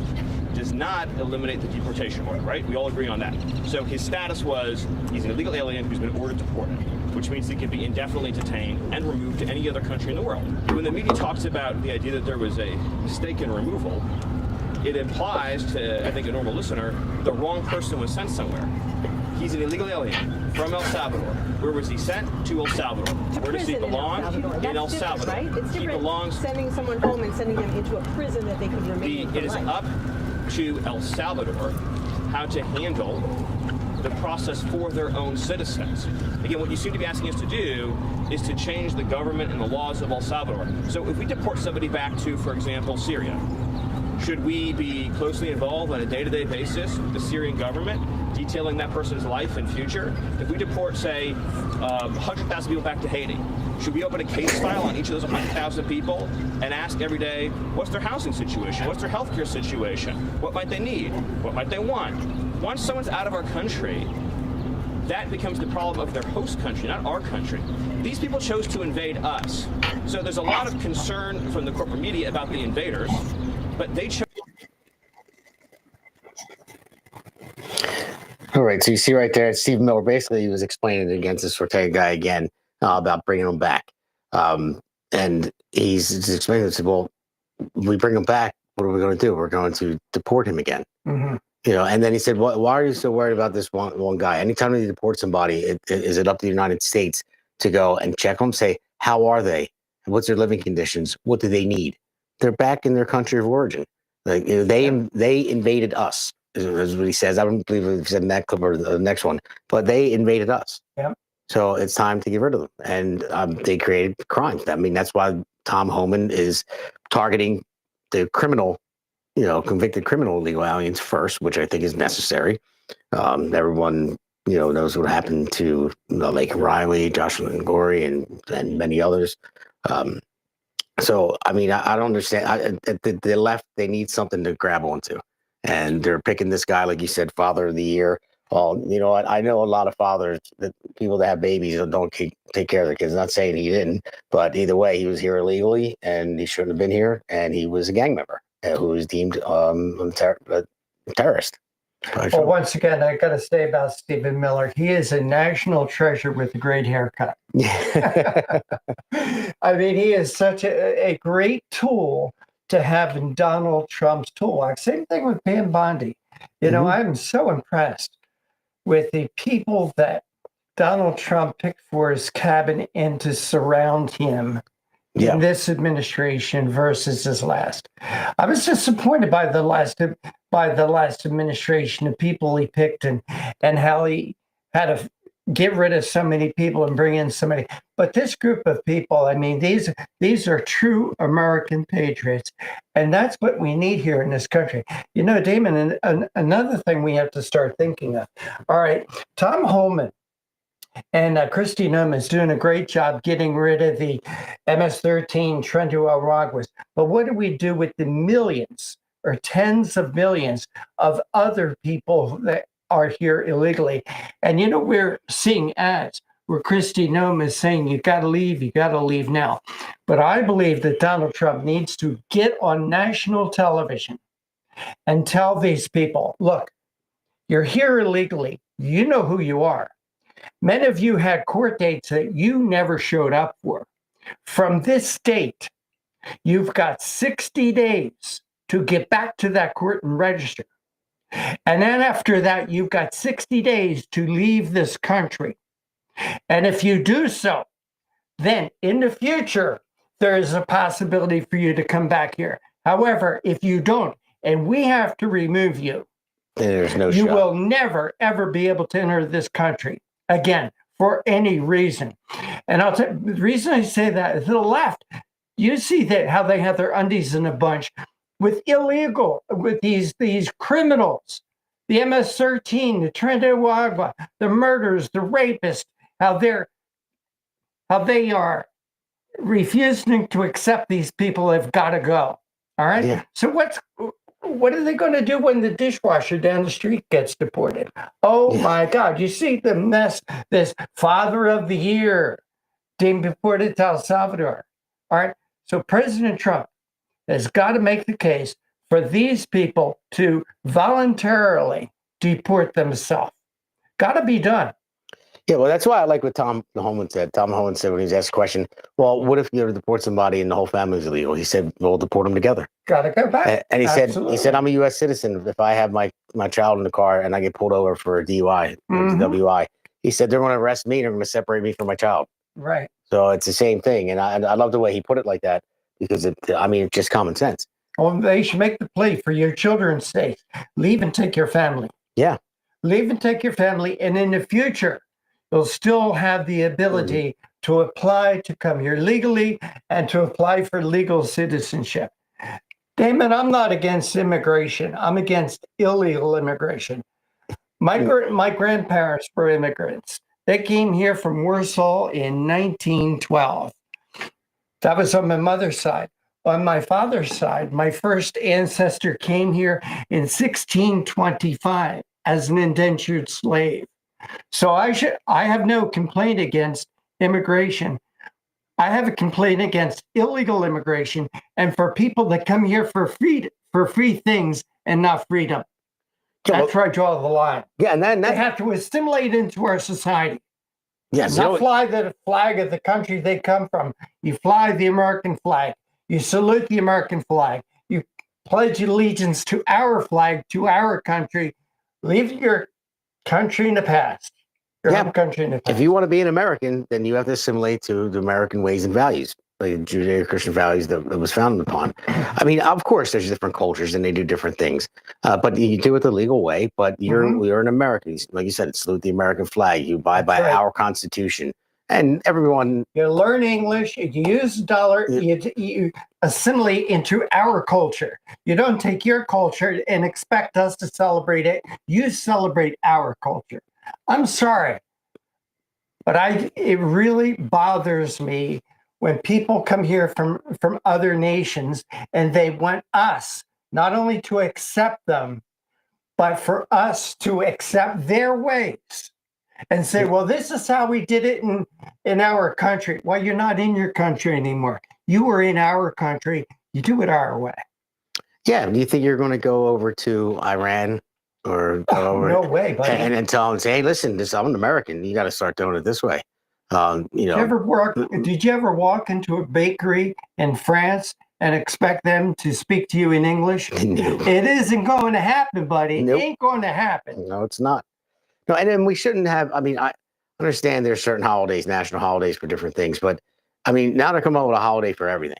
does not eliminate the deportation order, right? We all agree on that. So his status was he's an illegal alien who's been ordered deported, which means he can be indefinitely detained and removed to any other country in the world. When the media talks about the idea that there was a mistaken removal, it implies to, I think, a normal listener, the wrong person was sent somewhere. He's an illegal alien from El Salvador. Where was he sent? To El Salvador. Where does he belong? In El Salvador. Right? It's he different belongs. Sending someone home and sending them into a prison that they could remain in. It is up to El Salvador how to handle the process for their own citizens. Again, what you seem to be asking us to do is to change the government and the laws of El Salvador. So if we deport somebody back to, for example, Syria, should we be closely involved on a day-to-day basis with the Syrian government, detailing that person's life and future? If we deport, say, 100,000 people back to Haiti, should we open a case file on each of those 100,000 people and ask every day, what's their housing situation? What's their healthcare situation? What might they need? What might they want? Once someone's out of our country, that becomes the problem of their host country, not our country. These people chose to invade us. So there's a lot of concern from the corporate media about the invaders, but they chose. All right, so you see right there, Steve Miller basically he was explaining against this Ortega guy again about bringing him back. And he's explaining this, well, we bring him back, what are we going to do? We're going to deport him again. Mm-hmm. And then he said, why are you so worried about this one guy? Anytime they deport somebody, is it up to the United States to go and check them, say, how are they? What's their living conditions? What do they need? They're back in their country of origin. Like they invaded us, is what he says. I don't believe he said in that clip or the next one, but they invaded us. Yeah. So it's time to get rid of them. And they created crimes. I mean, that's why Tom Homan is targeting the criminal, convicted criminal illegal aliens first, which I think is necessary. Everyone, knows what happened to Lake Riley, Joshua Ngori, and many others. So, I mean, I don't understand. The left, they need something to grab onto. And they're picking this guy, like you said, Father of the Year. Well, you know what? I know a lot of fathers, people that have babies and don't take care of their kids. Not saying he didn't, but either way, he was here illegally and he shouldn't have been here. And he was a gang member who was deemed a terrorist. Well, once again, I got to say about Stephen Miller, he is a national treasure with a great haircut. I mean, he is such a great tool to have in Donald Trump's toolbox. Same thing with Pam Bondi. I'm so impressed with the people that Donald Trump picked for his cabinet and to surround him in this administration versus his last. I was disappointed by the last administration, the people he picked and how he had to get rid of so many people and bring in so many. But this group of people, I mean, these are true American patriots, and that's what we need here in this country. Damon, another thing we have to start thinking of. All right, Tom Homan and Kristi Noem is doing a great job getting rid of the MS-13 Trento Araguas. But what do we do with the millions or tens of millions of other people that are here illegally? And we're seeing ads where Kristi Noem is saying, you got to leave now. But I believe that Donald Trump needs to get on national television and tell these people, look, you're here illegally. You know who you are. Many of you had court dates that you never showed up for. From this date, you've got 60 days to get back to that court and register. And then after that, you've got 60 days to leave this country. And if you do so, then in the future, there is a possibility for you to come back here. However, if you don't, and we have to remove you, there's no you shot. will never, ever be able to enter this country again for any reason. And I'll tell you, the reason I say that is to the left, you see that how they have their undies in a bunch with these criminals, the MS-13, the Trento Agua, the murders, the rapists, how they are refusing to accept these people have got to go. All right. Yeah. So what are they going to do when the dishwasher down the street gets deported? Oh my God. You see the mess, this Father of the Year being deported to El Salvador. All right. So President Trump has got to make the case for these people to voluntarily deport themselves. Got to be done. Yeah, well, that's why I like what Tom Homan said. Tom Homan said when he was asked a question, well, what if you deport somebody and the whole family's illegal? He said, we'll deport them together. Got to go back. And he said, I'm a U.S. citizen. If I have my child in the car and I get pulled over for a DUI, DWI, he said, they're going to arrest me and they're going to separate me from my child. Right. So it's the same thing. And I love the way he put it like that because, it's just common sense. Well, they should make the plea for your children's sake. Leave and take your family. Yeah. Leave and take your family. And in the future, you'll still have the ability to apply to come here legally and to apply for legal citizenship. Damon, I'm not against immigration. I'm against illegal immigration. My grandparents were immigrants. They came here from Warsaw in 1912. That was on my mother's side. On my father's side, my first ancestor came here in 1625 as an indentured slave. So I have no complaint against immigration. I have a complaint against illegal immigration and for people that come here for free things and not freedom. That's where I draw the line. Yeah, and then they have to assimilate into our society. Yes, not fly the flag of the country they come from. You fly the American flag. You salute the American flag. You pledge allegiance to our flag, to our country. Leave your country in the past. Your home country in the past. If you want to be an American, then you have to assimilate to the American ways and values, like the Judeo-Christian values that it was founded upon. I mean, of course, there's different cultures and they do different things, but you do it the legal way. But you're an American. Like you said, salute the American flag. You abide by our Constitution, And everyone, you learn English, you use the dollar, you assimilate into our culture. You don't take your culture and expect us to celebrate it. You celebrate our culture. I'm sorry, but it really bothers me when people come here from other nations and they want us not only to accept them, but for us to accept their ways. And say, well, this is how we did it in our country. Well, you're not in your country anymore. You were in our country. You do it our way. Yeah. Do you think you're going to go over to Iran or no way, buddy. And then tell them, say, hey, listen, I'm an American. You got to start doing it this way. Did you ever walk into a bakery in France and expect them to speak to you in English? No. It isn't going to happen, buddy. Nope. It ain't going to happen. No, it's not. No, and then we shouldn't have. I mean, I understand there's certain holidays, national holidays for different things, but I mean, now they're coming up with a holiday for everything.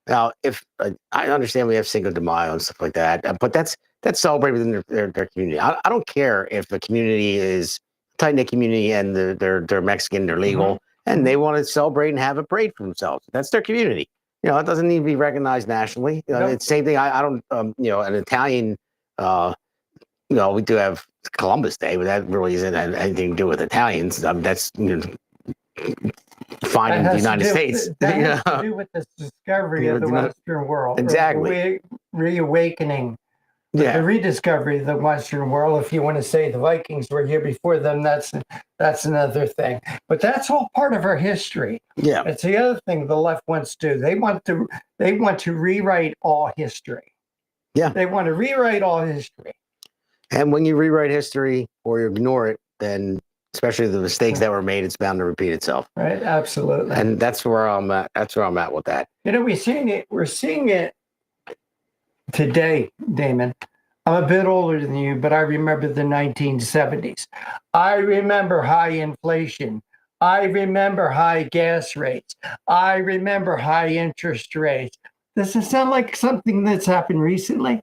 Now, if I understand we have Cinco de Mayo and stuff like that, but that's celebrated within their community. I don't care if the community is a tight-knit community and they're Mexican, they're legal, and they want to celebrate and have a parade for themselves. That's their community. It doesn't need to be recognized nationally. It's the same thing. I don't, an Italian. We do have Columbus Day, but that really isn't anything to do with Italians. That's fine in the United States. That has to do with the discovery of the Western world. Exactly. Reawakening. The rediscovery of the Western world. If you want to say the Vikings were here before them, that's another thing. But that's all part of our history. Yeah. It's the other thing the left wants to do. They want to rewrite all history. Yeah. They want to rewrite all history. And when you rewrite history or you ignore it, then especially the mistakes that were made, it's bound to repeat itself. Right, absolutely. And that's where I'm at. That's where I'm at with that. We're seeing it today, Damon. I'm a bit older than you, but I remember the 1970s. I remember high inflation. I remember high gas rates. I remember high interest rates. Does it sound like something that's happened recently?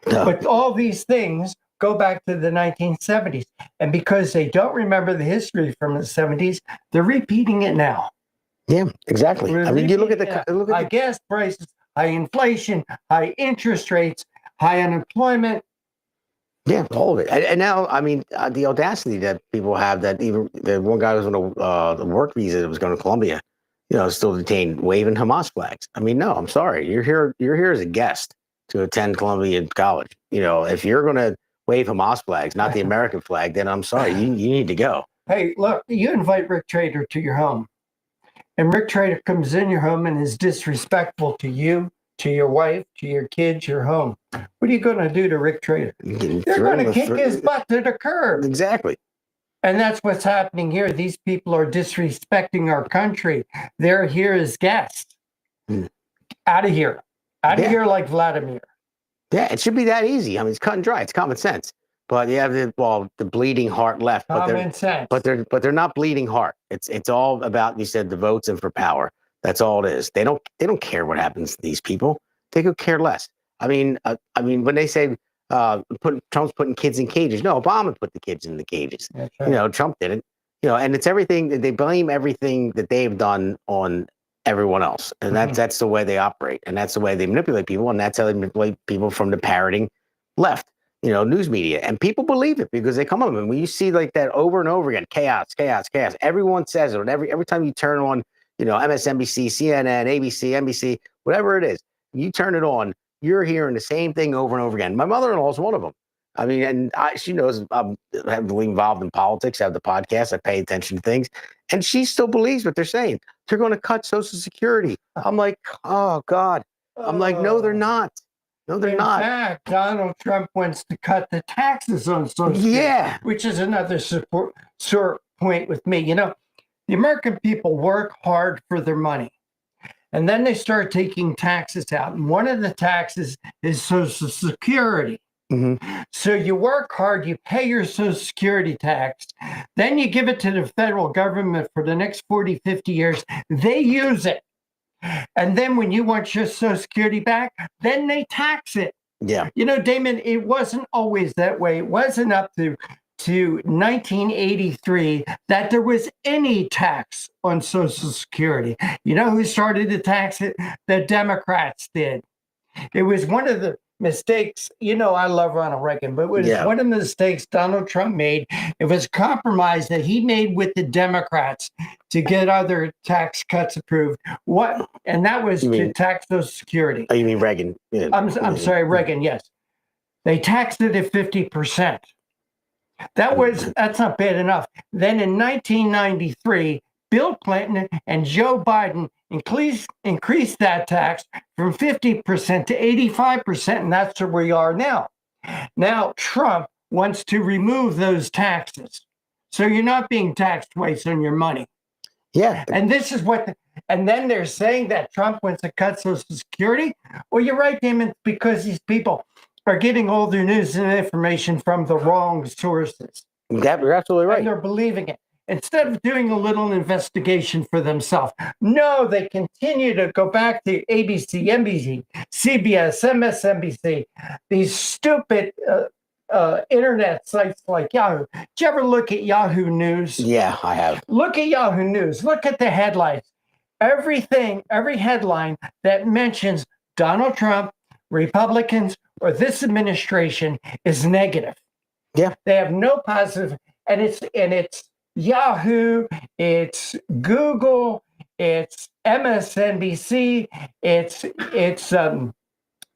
No. But all these things go back to the 1970s. And because they don't remember the history from the 70s, they're repeating it now. Yeah, exactly. I mean, you look at high gas prices, high inflation, high interest rates, high unemployment. Yeah, all of it. And now, I mean, the audacity that people have that even the one guy was on a work visa that was going to Colombia, still detained waving Hamas flags. I mean, no, I'm sorry. You're here as a guest to attend Columbia College. If you're going to wave Hamas flags, not the American flag, then I'm sorry, you need to go. Hey, look, you invite Rick Trader to your home, and Rick Trader comes in your home and is disrespectful to you, to your wife, to your kids, your home. What are you going to do to Rick Trader? You're going to kick his butt to the curb. Exactly. And that's what's happening here. These people are disrespecting our country. They're here as guests. Out of here. Out of here like Vladimir. Yeah, it should be that easy. I mean, it's cut and dry. It's common sense. But you have the bleeding heart left. Common sense. But they're not bleeding heart. It's all about, you said, the votes and for power. That's all it is. They don't care what happens to these people. They could care less. I mean, when they say Trump's putting kids in cages, no, Obama put the kids in the cages. Right. Trump did it. And it's everything. They blame everything that they've done on everyone else, and that's the way they operate, and that's the way they manipulate people, and that's how they manipulate people from the parroting left, news media, and people believe it because they come up. And when you see like that over and over again, chaos, everyone says it. And every time you turn on, MSNBC, CNN, ABC, NBC, whatever it is, you turn it on, you're hearing the same thing over and over again. My mother-in-law is one of them. I mean, and she knows I'm heavily involved in politics. I have the podcast. I pay attention to things. And she still believes what they're saying. They're going to cut Social Security. I'm like, oh, God. I'm like, no, they're not. No, they're not. In fact, Donald Trump wants to cut the taxes on Social Security, which is another sore point with me. The American people work hard for their money. And then they start taking taxes out. And one of the taxes is Social Security. So you work hard, you pay your Social Security tax, then you give it to the federal government for the next 40, 50 years. They use it. And then when you want your Social Security back, then they tax it. Yeah. Damon, it wasn't always that way. It wasn't up to to 1983 that there was any tax on Social Security. You know who started to tax it? The Democrats did. It was one of the mistakes. You know, I love Ronald Reagan, but it was one of the mistakes Donald Trump made. It was a compromise that he made with the Democrats to get other tax cuts approved. And that was to tax Social Security. Oh, you mean Reagan? Yeah. I'm sorry, Reagan. Yes, they taxed it at 50%. That's not bad enough. Then in 1993, Bill Clinton and Joe Biden increased that tax from 50% to 85%, and that's where we are now. Now, Trump wants to remove those taxes. So you're not being taxed twice on your money. Yeah. And this is and then they're saying that Trump wants to cut Social Security. Well, you're right, Damon, because these people are getting all their news and information from the wrong sources. You're absolutely right. And they're believing it. Instead of doing a little investigation for themselves. No, they continue to go back to ABC, NBC, CBS, MSNBC, these stupid internet sites like Yahoo. Did you ever look at Yahoo News? Yeah, I have. Look at Yahoo News. Look at the headlines. Every headline that mentions Donald Trump, Republicans, or this administration is negative. Yeah. They have no positive, and it's Yahoo, it's Google, it's MSNBC, it's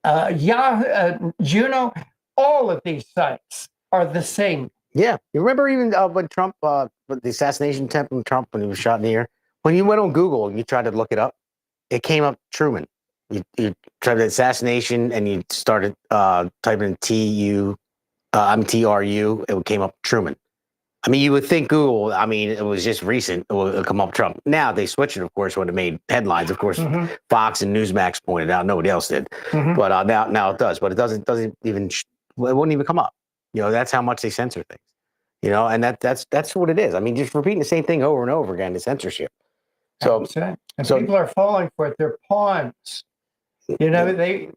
Yahoo, Juno. All of these sites are the same. Yeah. You remember even when Trump, the assassination attempt on Trump when he was shot in the air? When you went on Google and you tried to look it up, it came up Truman. You tried the assassination and you started typing in TRU, it came up Truman. I mean, you would think Google, I mean, it was just recent, it would come up Trump. Now they switched it, of course, when it made headlines. Of course, Fox and Newsmax pointed out, nobody else did. But now it does, but it doesn't even, it wouldn't even come up. You know, that's how much they censor things. You know, and that's what it is. I mean, just repeating the same thing over and over again is censorship. So people are falling for it. They're pawns. You know, they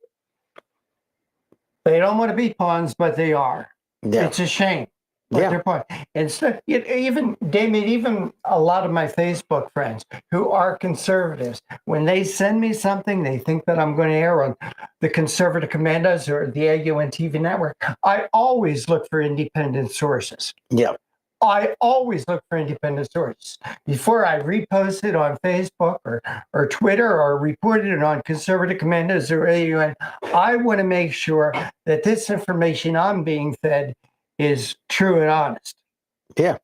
don't want to be pawns, but they are. Yeah. It's a shame. But they're pawns. And so even Damon, even a lot of my Facebook friends who are conservatives, when they send me something they think that I'm going to air on the Conservative Commandos or the AUN TV network, I always look for independent sources. Yeah. I always look for independent sources. Before I repost it on Facebook or Twitter or report it on Conservative Commandos or AUN, I want to make sure that this information I'm being fed is true and honest. Yeah.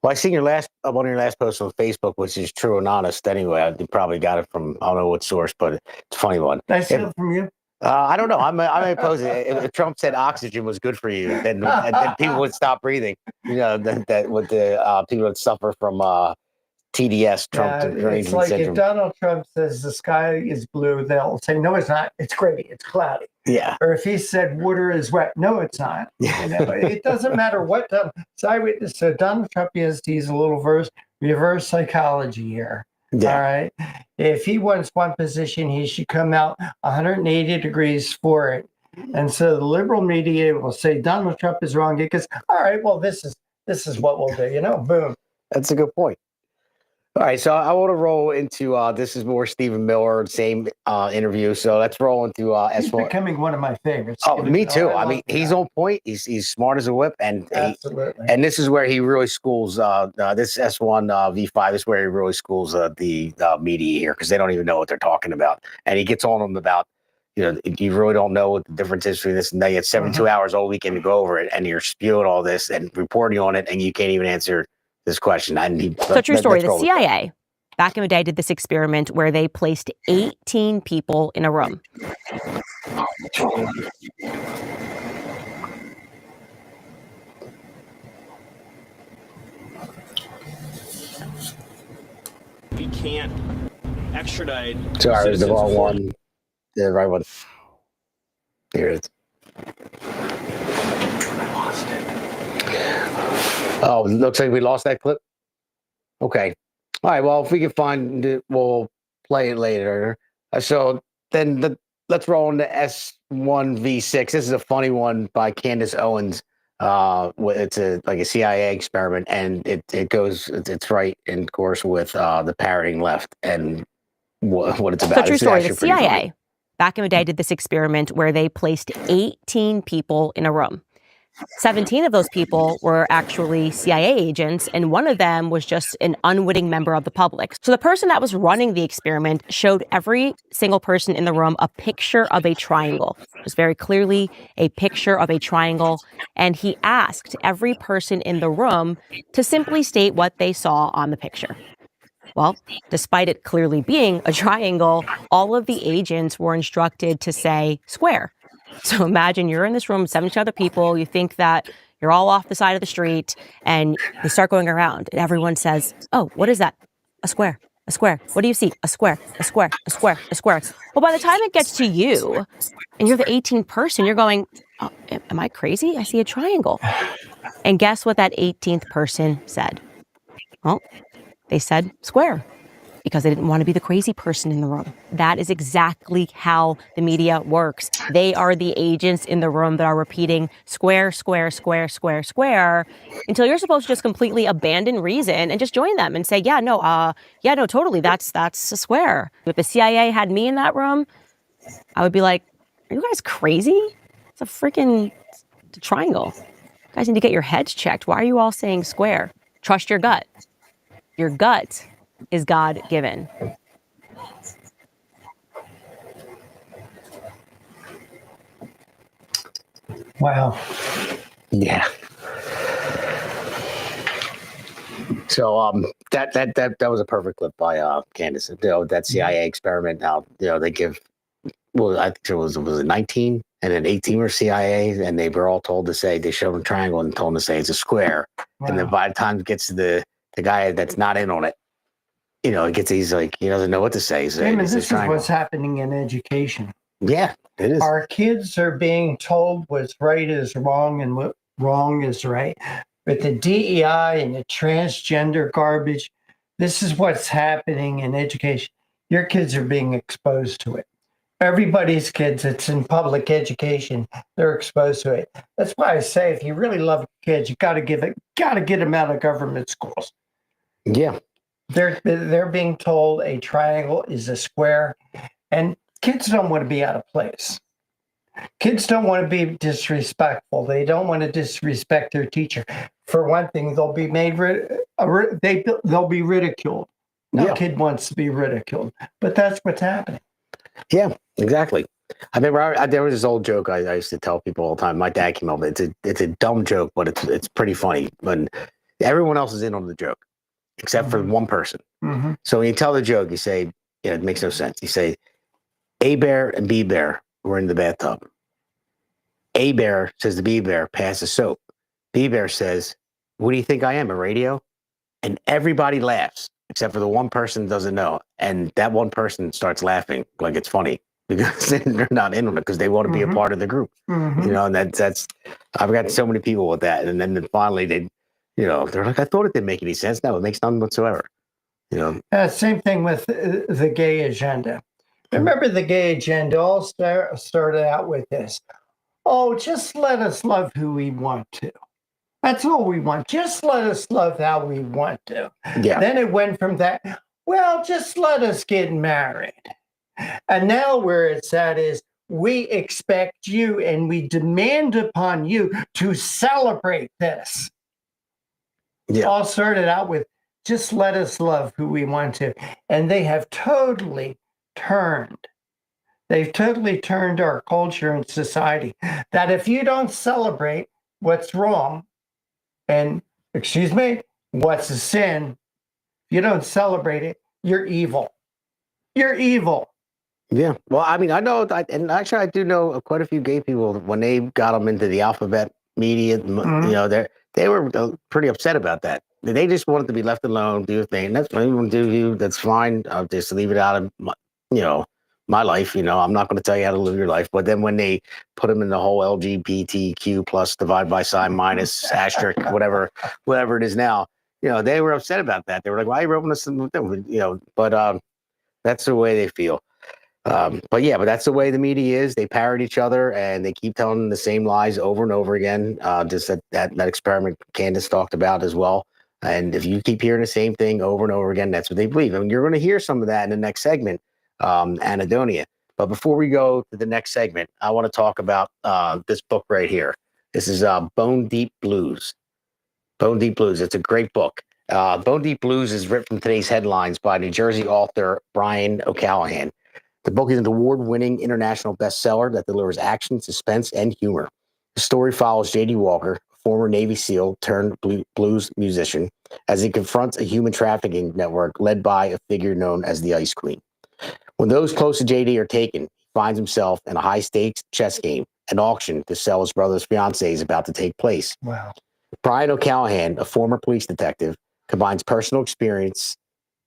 Well, I seen one of your last posts on Facebook, which is true and honest anyway. You probably got it from, I don't know what source, but it's a funny one. Did I steal it from you? I don't know. I may post it. If Trump said oxygen was good for you, then people would stop breathing. You know, that with the people that suffer from TDS, Trump it's like syndrome. If Donald Trump says the sky is blue, they'll say, no, it's not. It's gray. It's cloudy. Yeah. Or if he said water is wet, no, it's not. You know, it doesn't matter what. So Donald Trump has to use a little reverse psychology here. Yeah. All right. If he wants one position, he should come out 180 degrees for it. And so the liberal media will say Donald Trump is wrong because, all right, well, this is what we'll do. You know, boom. That's a good point. All right, so I want to roll into this is more Stephen Miller, same interview. So let's roll into S1. He's becoming one of my favorites. Oh, me too. I mean, he's on point. He's smart as a whip, and and this is where he really schools. This S1 V5 is where he really schools the media here because they don't even know what they're talking about, and he gets on them about. You know, you really don't know what the difference is between this and that. You had 72 hours all weekend to go over it, and you're spewing all this and reporting on it, and you can't even answer this question. So true story. The CIA back in the day did this experiment where they placed 18 people in a room. We can't extradite. Sorry, the wrong one. The right one. Here it is. Oh, looks like we lost that clip. Okay. All right. Well, if we can find it, we'll play it later. So then let's roll into S1V6. This is a funny one by Candace Owens. It's like a CIA experiment, and it's right in course with the parroting left and what it's about. So true It's story. The actually pretty funny. CIA, back in the day, did this experiment where they placed 18 people in a room. 17 of those people were actually CIA agents, and one of them was just an unwitting member of the public. So the person that was running the experiment showed every single person in the room a picture of a triangle. It was very clearly a picture of a triangle, and he asked every person in the room to simply state what they saw on the picture. Well, despite it clearly being a triangle, all of the agents were instructed to say square. So imagine you're in this room with 17 other people. You think that you're all off the side of the street, and they start going around, and everyone says, "Oh, what is that? A square. A square. What do you see? A square. A square. A square. A square." Well, by the time it gets to you, and you're the 18th person, you're going, "Oh, am I crazy? I see a triangle." And guess what that 18th person said? Well, they said square, because they didn't want to be the crazy person in the room. That is exactly how the media works. They are the agents in the room that are repeating square, square, square, square, square, until you're supposed to just completely abandon reason and just join them and say, yeah, no, totally, that's a square. If the CIA had me in that room, I would be like, are you guys crazy? It's a freaking triangle. You guys need to get your heads checked. Why are you all saying square? Trust your gut. Your gut is God-given. Wow. Yeah. So that was a perfect clip by Candace. That CIA experiment. Now they give. Well, I think it was 19 and then 18 were CIA, and they were all told to say, they showed them a triangle and told them to say it's a square. Wow. And then by the time it gets to the guy that's not in on it, he's like, he doesn't know what to say. So Damon, this is what's happening in education. Yeah, it is. Our kids are being told what's right is wrong and what wrong is right. With the DEI and the transgender garbage, this is what's happening in education. Your kids are being exposed to it. Everybody's kids, it's in public education, they're exposed to it. That's why I say, if you really love kids, you got to get them out of government schools. Yeah. They're being told a triangle is a square, and kids don't want to be out of place. Kids don't want to be disrespectful. They don't want to disrespect their teacher. For one thing, they'll be they'll be ridiculed. No kid wants to be ridiculed, but that's what's happening. Yeah, exactly. I remember there was this old joke I used to tell people all the time. My dad came up with it. It's a dumb joke, but it's pretty funny. When everyone else is in on the joke, except for one person. Mm-hmm. So when you tell the joke, you say, it makes no sense. You say, A bear and B bear were in the bathtub. A bear says to B bear, pass the soap. B bear says, what do you think I am, a radio? And everybody laughs, except for the one person doesn't know. And that one person starts laughing like it's funny because they're not in on it because they want to be a part of the group. Mm-hmm. And that's I've got so many people with that. And then finally they're like, I thought it didn't make any sense. No, it makes none whatsoever. Same thing with the gay agenda. Remember, the gay agenda all started out with this. Oh, just let us love who we want to. That's all we want. Just let us love how we want to. Yeah. Then it went from that, well, just let us get married. And now where it's at is, we expect you and we demand upon you to celebrate this. Yeah. All started out with, just let us love who we want to. And they have totally turned. They've totally turned our culture and society. That if you don't celebrate what's wrong, and excuse me, what's a sin, if you don't celebrate it, you're evil. You're evil. Yeah. Well, I mean, I know, and actually I do know quite a few gay people when they got them into the alphabet media, they were pretty upset about that. They just wanted to be left alone, do a thing. That's what you want to do. That's fine. I'll just leave it out of my life. I'm not going to tell you how to live your life. But then when they put them in the whole LGBTQ plus divide by sign minus asterisk, whatever it is now, they were upset about that. They were like, why are you rubbing us? But that's the way they feel. But that's the way the media is. They parrot each other and they keep telling the same lies over and over again. Just that experiment Candace talked about as well. And if you keep hearing the same thing over and over again, that's what they believe. And you're going to hear some of that in the next segment, Anhedonia. But before we go to the next segment, I want to talk about this book right here. This is Bone Deep Blues. Bone Deep Blues. It's a great book. Bone Deep Blues is written from today's headlines by New Jersey author Brian O'Callahan. The book is an award-winning international bestseller that delivers action, suspense, and humor. The story follows J.D. Walker, a former Navy SEAL turned blues musician, as he confronts a human trafficking network led by a figure known as the Ice Queen. When those close to J.D. are taken, he finds himself in a high-stakes chess game. An auction to sell his brother's fiancée is about to take place. Wow. Brian O'Callahan, a former police detective, combines personal experience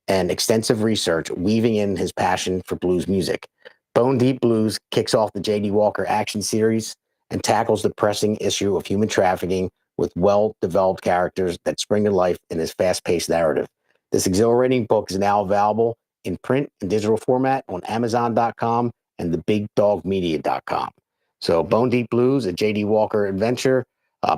and extensive research, weaving in his passion for blues music. Bone Deep Blues kicks off the J.D. Walker action series and tackles the pressing issue of human trafficking with well-developed characters that spring to life in his fast-paced narrative. This exhilarating book is now available in print and digital format on Amazon.com and thebigdogmedia.com. So Bone Deep Blues, a J.D. Walker adventure,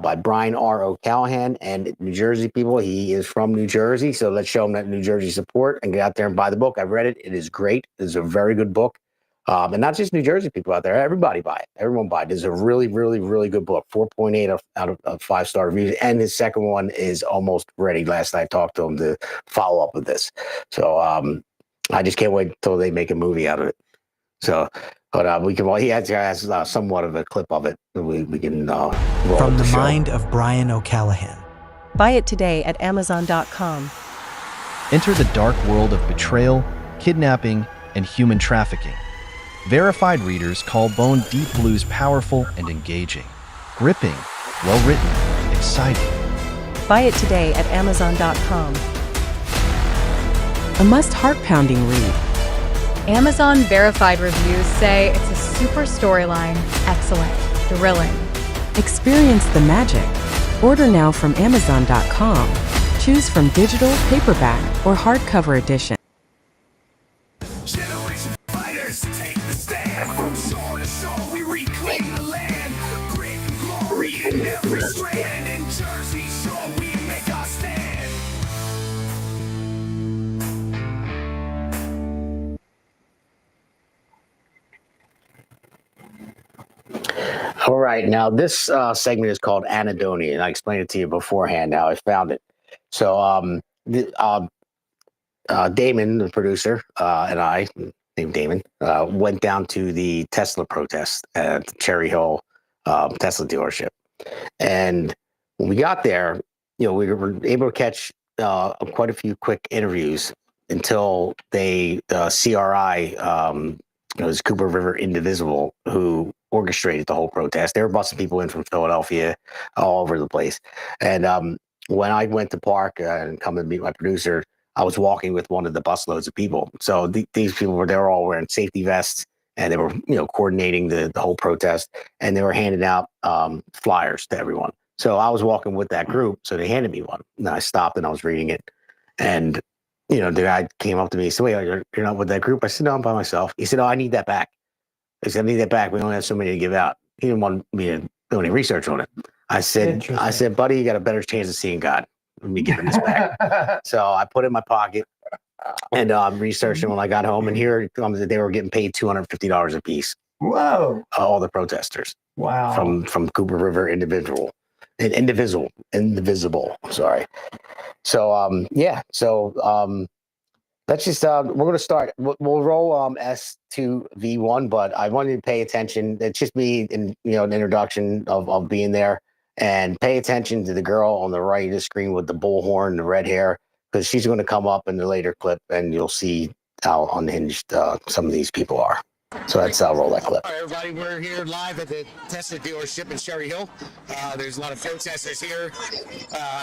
by Brian R. O'Callahan, and New Jersey people. He is from New Jersey, so let's show him that New Jersey support and get out there and buy the book. I've read it. It is great. It is a very good book. And not just New Jersey people out there. Everybody buy it. Everyone buy it. It's a really, really, really good book. 4.8 out of 5-star reviews. And his second one is almost ready. Last night I talked to him to follow up with this. So I just can't wait until they make a movie out of it. So, but we can. Well, he has somewhat of a clip of it. We can roll from the show. mind of Brian O'Callahan. Buy it today at Amazon.com. Enter the dark world of betrayal, kidnapping, and human trafficking. Verified readers call Bone Deep Blues powerful and engaging, gripping, well-written, exciting. Buy it today at Amazon.com. A must heart-pounding read. Amazon verified reviews say it's a super storyline, excellent, thrilling. Experience the magic. Order now from Amazon.com. Choose from digital, paperback, or hardcover edition. Generation fighters take the stand. From shore to shore, we reclaim the land. Grit and glory in every strand. In Jersey Shore, we make our stand. All right. Now, this segment is called Anhedonia, and I explained it to you beforehand how I found it. So Damon, the producer, and I, named Damon, went down to the Tesla protest at Cherry Hill Tesla dealership. And when we got there, we were able to catch quite a few quick interviews until they, CRI, it was Cooper River Indivisible, who orchestrated the whole protest. They were busing people in from Philadelphia, all over the place. And when I went to park and come and meet my producer, I was walking with one of the busloads of people. So these people they were all wearing safety vests, and they were coordinating the whole protest, and they were handing out flyers to everyone. So I was walking with that group, so they handed me one, and I stopped and I was reading it, and the guy came up to me and said, "Wait, you're not with that group?" I said, "No, I'm by myself." He said, "Oh, I need that back." I said, "I need that back. We only have so many to give out." He didn't want me to do any research on it. I said, "Buddy, you got a better chance of seeing God than me giving this back." So I put it in my pocket and researched it when I got home. And here it comes that they were getting paid $250 a piece. Whoa! All the protesters. Wow. From Cooper River Indivisible. Sorry. So let's just we're going to start. We'll roll S2V1, but I wanted to pay attention. It's just me in an introduction of being there, and pay attention to the girl on the right of the screen with the bullhorn and the red hair, because she's going to come up in the later clip, and you'll see how unhinged some of these people are. So let's roll that clip. All right, everybody, we're here live at the Tesla dealership in Cherry Hill. There's a lot of protesters here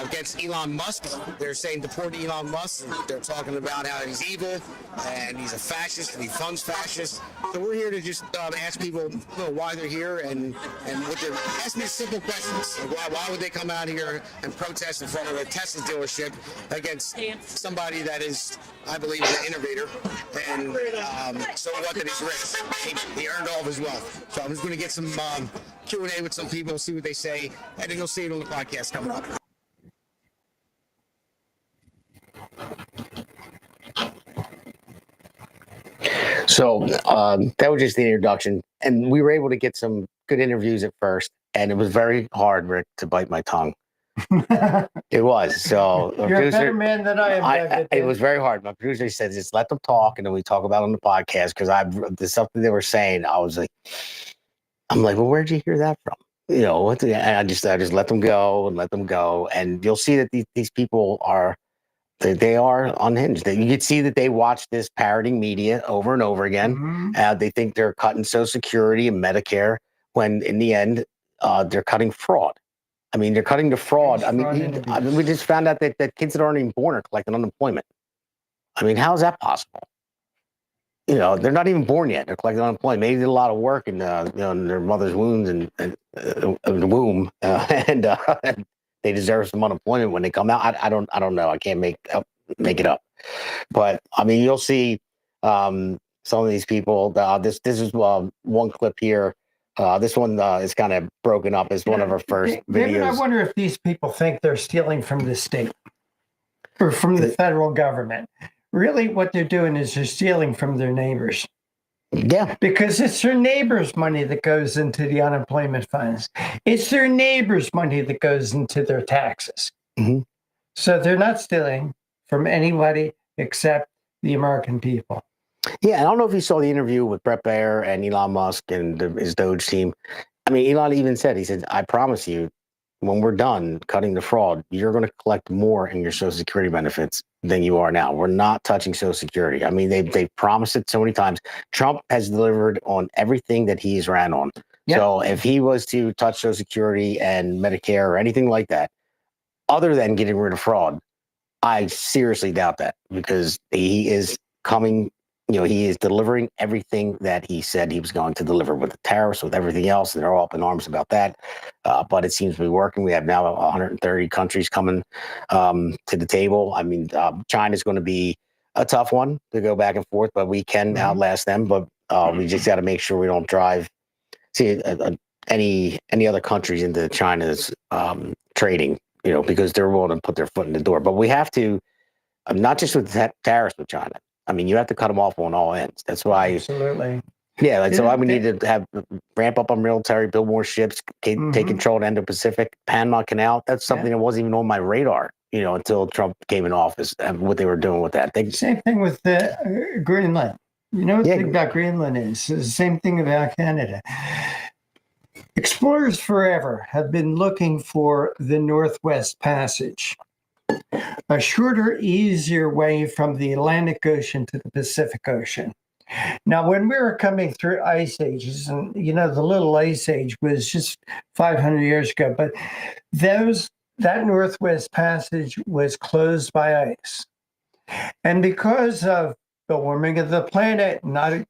against Elon Musk. They're saying deport Elon Musk. They're talking about how he's evil and he's a fascist and he funds fascists. So we're here to just ask people why they're here and what they're asking these simple questions. Like why would they come out here and protest in front of a Tesla dealership against somebody that is, I believe, an innovator? And so what that he's rich. He earned all of his wealth. So I'm just going to get some Q&A with some people, see what they say, and then you'll see it on the podcast coming up. So that was just the introduction. And we were able to get some good interviews at first. And it was very hard, Rick, to bite my tongue. It was. So You're a better man than I am. It was very hard. My producer said, just let them talk, and then we talk about it on the podcast. Because there's something they were saying. I'm like, well, where'd you hear that from? You know, I just let them go and let them go, and you'll see that these people are unhinged. You can see that they watch this parroting media over and over again. They think they're cutting Social Security and Medicare when in the end they're cutting fraud. I mean, they're cutting the fraud. We just found out that kids that aren't even born are collecting unemployment. I mean, how is that possible? You know, they're not even born yet. They're collecting unemployment. Maybe they did a lot of work in their mother's wombs and the womb, and they deserve some unemployment when they come out. I don't know. I can't make it up. But I mean, you'll see some of these people. This is one clip here. This one is kind of broken up as one of our first videos. I wonder if these people think they're stealing from the state or from the federal government. Really, what they're doing is they're stealing from their neighbors. Yeah. Because it's their neighbors' money that goes into the unemployment funds. It's their neighbors' money that goes into their taxes. So they're not stealing from anybody except the American people. Yeah, I don't know if you saw the interview with Brett Baer and Elon Musk and his Doge team. I mean, Elon even said, he said, I promise you, when we're done cutting the fraud, you're going to collect more in your Social Security benefits than you are now. We're not touching Social Security. I mean, they've promised it so many times. Trump has delivered on everything that he's ran on. Yep. So if he was to touch Social Security and Medicare or anything like that, other than getting rid of fraud, I seriously doubt that, because he is coming. You know, he is delivering everything that he said he was going to deliver with the tariffs, with everything else, and they're all up in arms about that. But it seems to be working. We have now 130 countries coming to the table. I mean, China's going to be a tough one to go back and forth, but we can outlast them. But we just got to make sure we don't drive any other countries into China's trading, you know, because they're willing to put their foot in the door. But we have to, not just with tariffs with China. I mean, you have to cut them off on all ends. That's why. Absolutely. Yeah, that's why we need to ramp up our military, build more ships, take control of the Indo-Pacific, Panama Canal. That's something that wasn't even on my radar, you know, until Trump came in office and what they were doing with that. Same thing with Greenland. You know what the thing about Greenland is? It's the same thing about Canada. Explorers forever have been looking for the Northwest Passage, a shorter, easier way from the Atlantic Ocean to the Pacific Ocean. Now, when we were coming through ice ages, and you know, the little ice age was just 500 years ago, but that Northwest Passage was closed by ice. And because of the warming of the planet,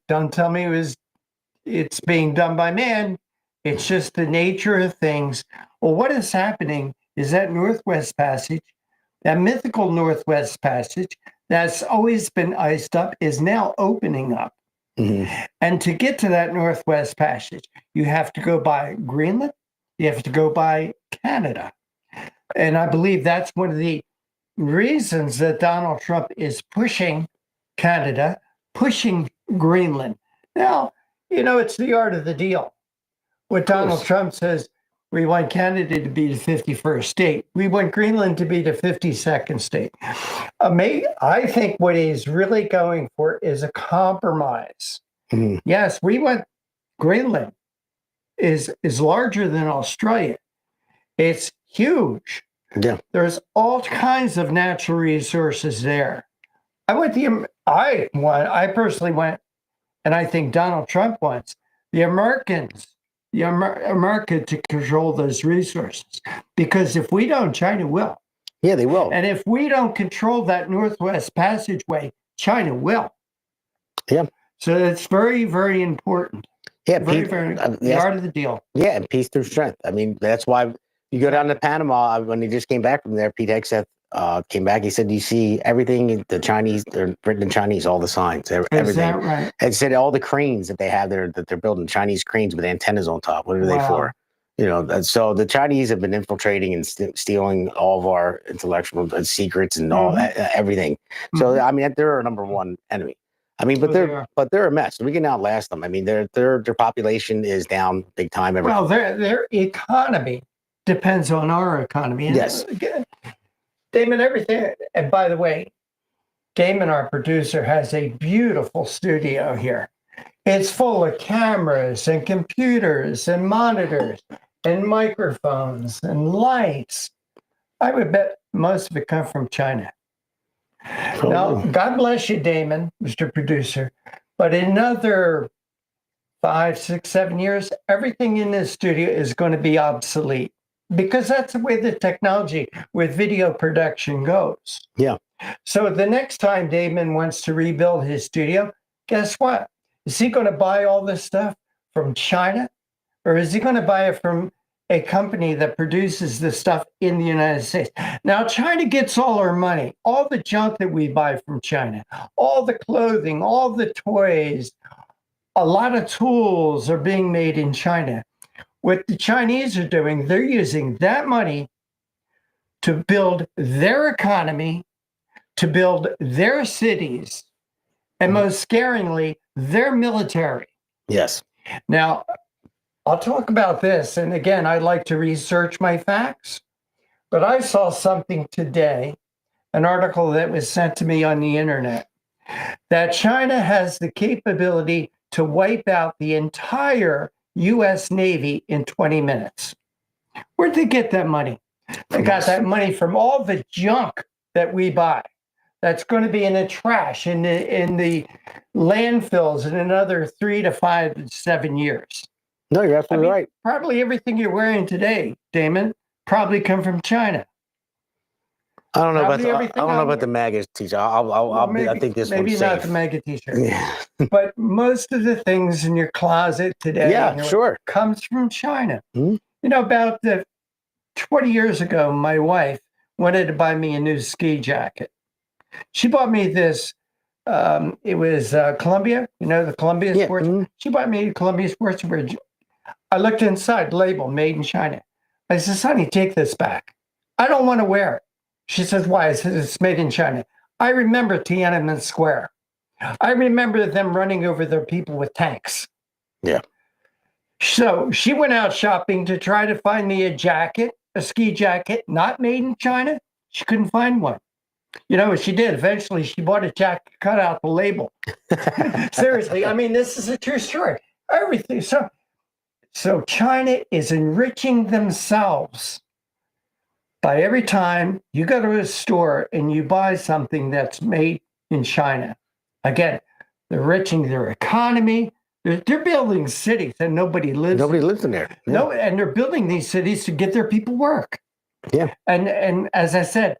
don't tell me it's being done by man, it's just the nature of things. Well, what is happening is that Northwest Passage, that mythical Northwest Passage that's always been iced up, is now opening up. And to get to that Northwest Passage, you have to go by Greenland, you have to go by Canada. And I believe that's one of the reasons that Donald Trump is pushing Canada, pushing Greenland. Now, you know, it's the art of the deal. What Donald Trump says, we want Canada to be the 51st state. We want Greenland to be the 52nd state. I think what he's really going for is a compromise. Yes, we want Greenland is larger than Australia. It's huge. Yeah. There's all kinds of natural resources there. I personally went and I think Donald Trump wants the Americans, America to control those resources. Because if we don't, China will. Yeah, they will. And if we don't control that Northwest Passageway, China will. Yeah. So it's very, very important. Yeah, Very, the art of the deal. Yeah, and peace through strength. I mean, that's why you go down to Panama. When he just came back from there, Pete Hegseth came back. He said, "You see everything the Chinese, they're written in Chinese, all the signs, everything." Is that right? And said all the cranes that they have there, that they're building Chinese cranes with antennas on top. What are they for? You know, and so the Chinese have been infiltrating and stealing all of our intellectual secrets and all everything. So I mean, they're our number one enemy. I mean, but they're a mess. We can outlast them. I mean, their population is down big time. Well, their economy depends on our economy. And yes, Damon, everything. And by the way, Damon, our producer, has a beautiful studio here. It's full of cameras and computers and monitors and microphones and lights. I would bet most of it come from China. Now, God bless you, Damon, Mr. Producer. But in another 5, 6, 7 years, everything in this studio is going to be obsolete because that's the way the technology with video production goes. Yeah. So the next time Damon wants to rebuild his studio, guess what? Is he going to buy all this stuff from China, or is he going to buy it from a company that produces the stuff in the United States? Now, China gets all our money, all the junk that we buy from China, all the clothing, all the toys, a lot of tools are being made in China. What the Chinese are doing, they're using that money to build their economy, to build their cities, and most scaringly, their military. Yes. Now, I'll talk about this. And again, I like to research my facts, but I saw something today, an article that was sent to me on the internet, that China has the capability to wipe out the entire U.S. Navy in 20 minutes. Where'd they get that money? They got that money from all the junk that we buy. That's going to be in the trash, in the landfills in another 3 to 5 to 7 years. No, you're absolutely right. Probably everything you're wearing today, Damon, probably come from China. I don't know about the MAGA t-shirt. I think this maybe one's not safe. the MAGA t-shirt. Yeah. But most of the things in your closet today, comes from China. Mm-hmm. You know, about 20 years ago, my wife wanted to buy me a new ski jacket. She bought me this. It was Columbia. You know, the Columbia sports. Mm-hmm. She bought me a Columbia sportswear. I looked inside, label made in China. I said, "Sonny, take this back. I don't want to wear it." She says, "Why?" I said, "It's made in China." I remember Tiananmen Square. I remember them running over their people with tanks. Yeah. So she went out shopping to try to find me a jacket, a ski jacket, not made in China. She couldn't find one. You know what she did? Eventually, she bought a jacket, cut out the label. Seriously, I mean, this is a true story. Everything. So China is enriching themselves by every time you go to a store and you buy something that's made in China. Again, they're enriching their economy. They're building cities and nobody lives in there. Yeah. No, and they're building these cities to get their people work. Yeah. And as I said,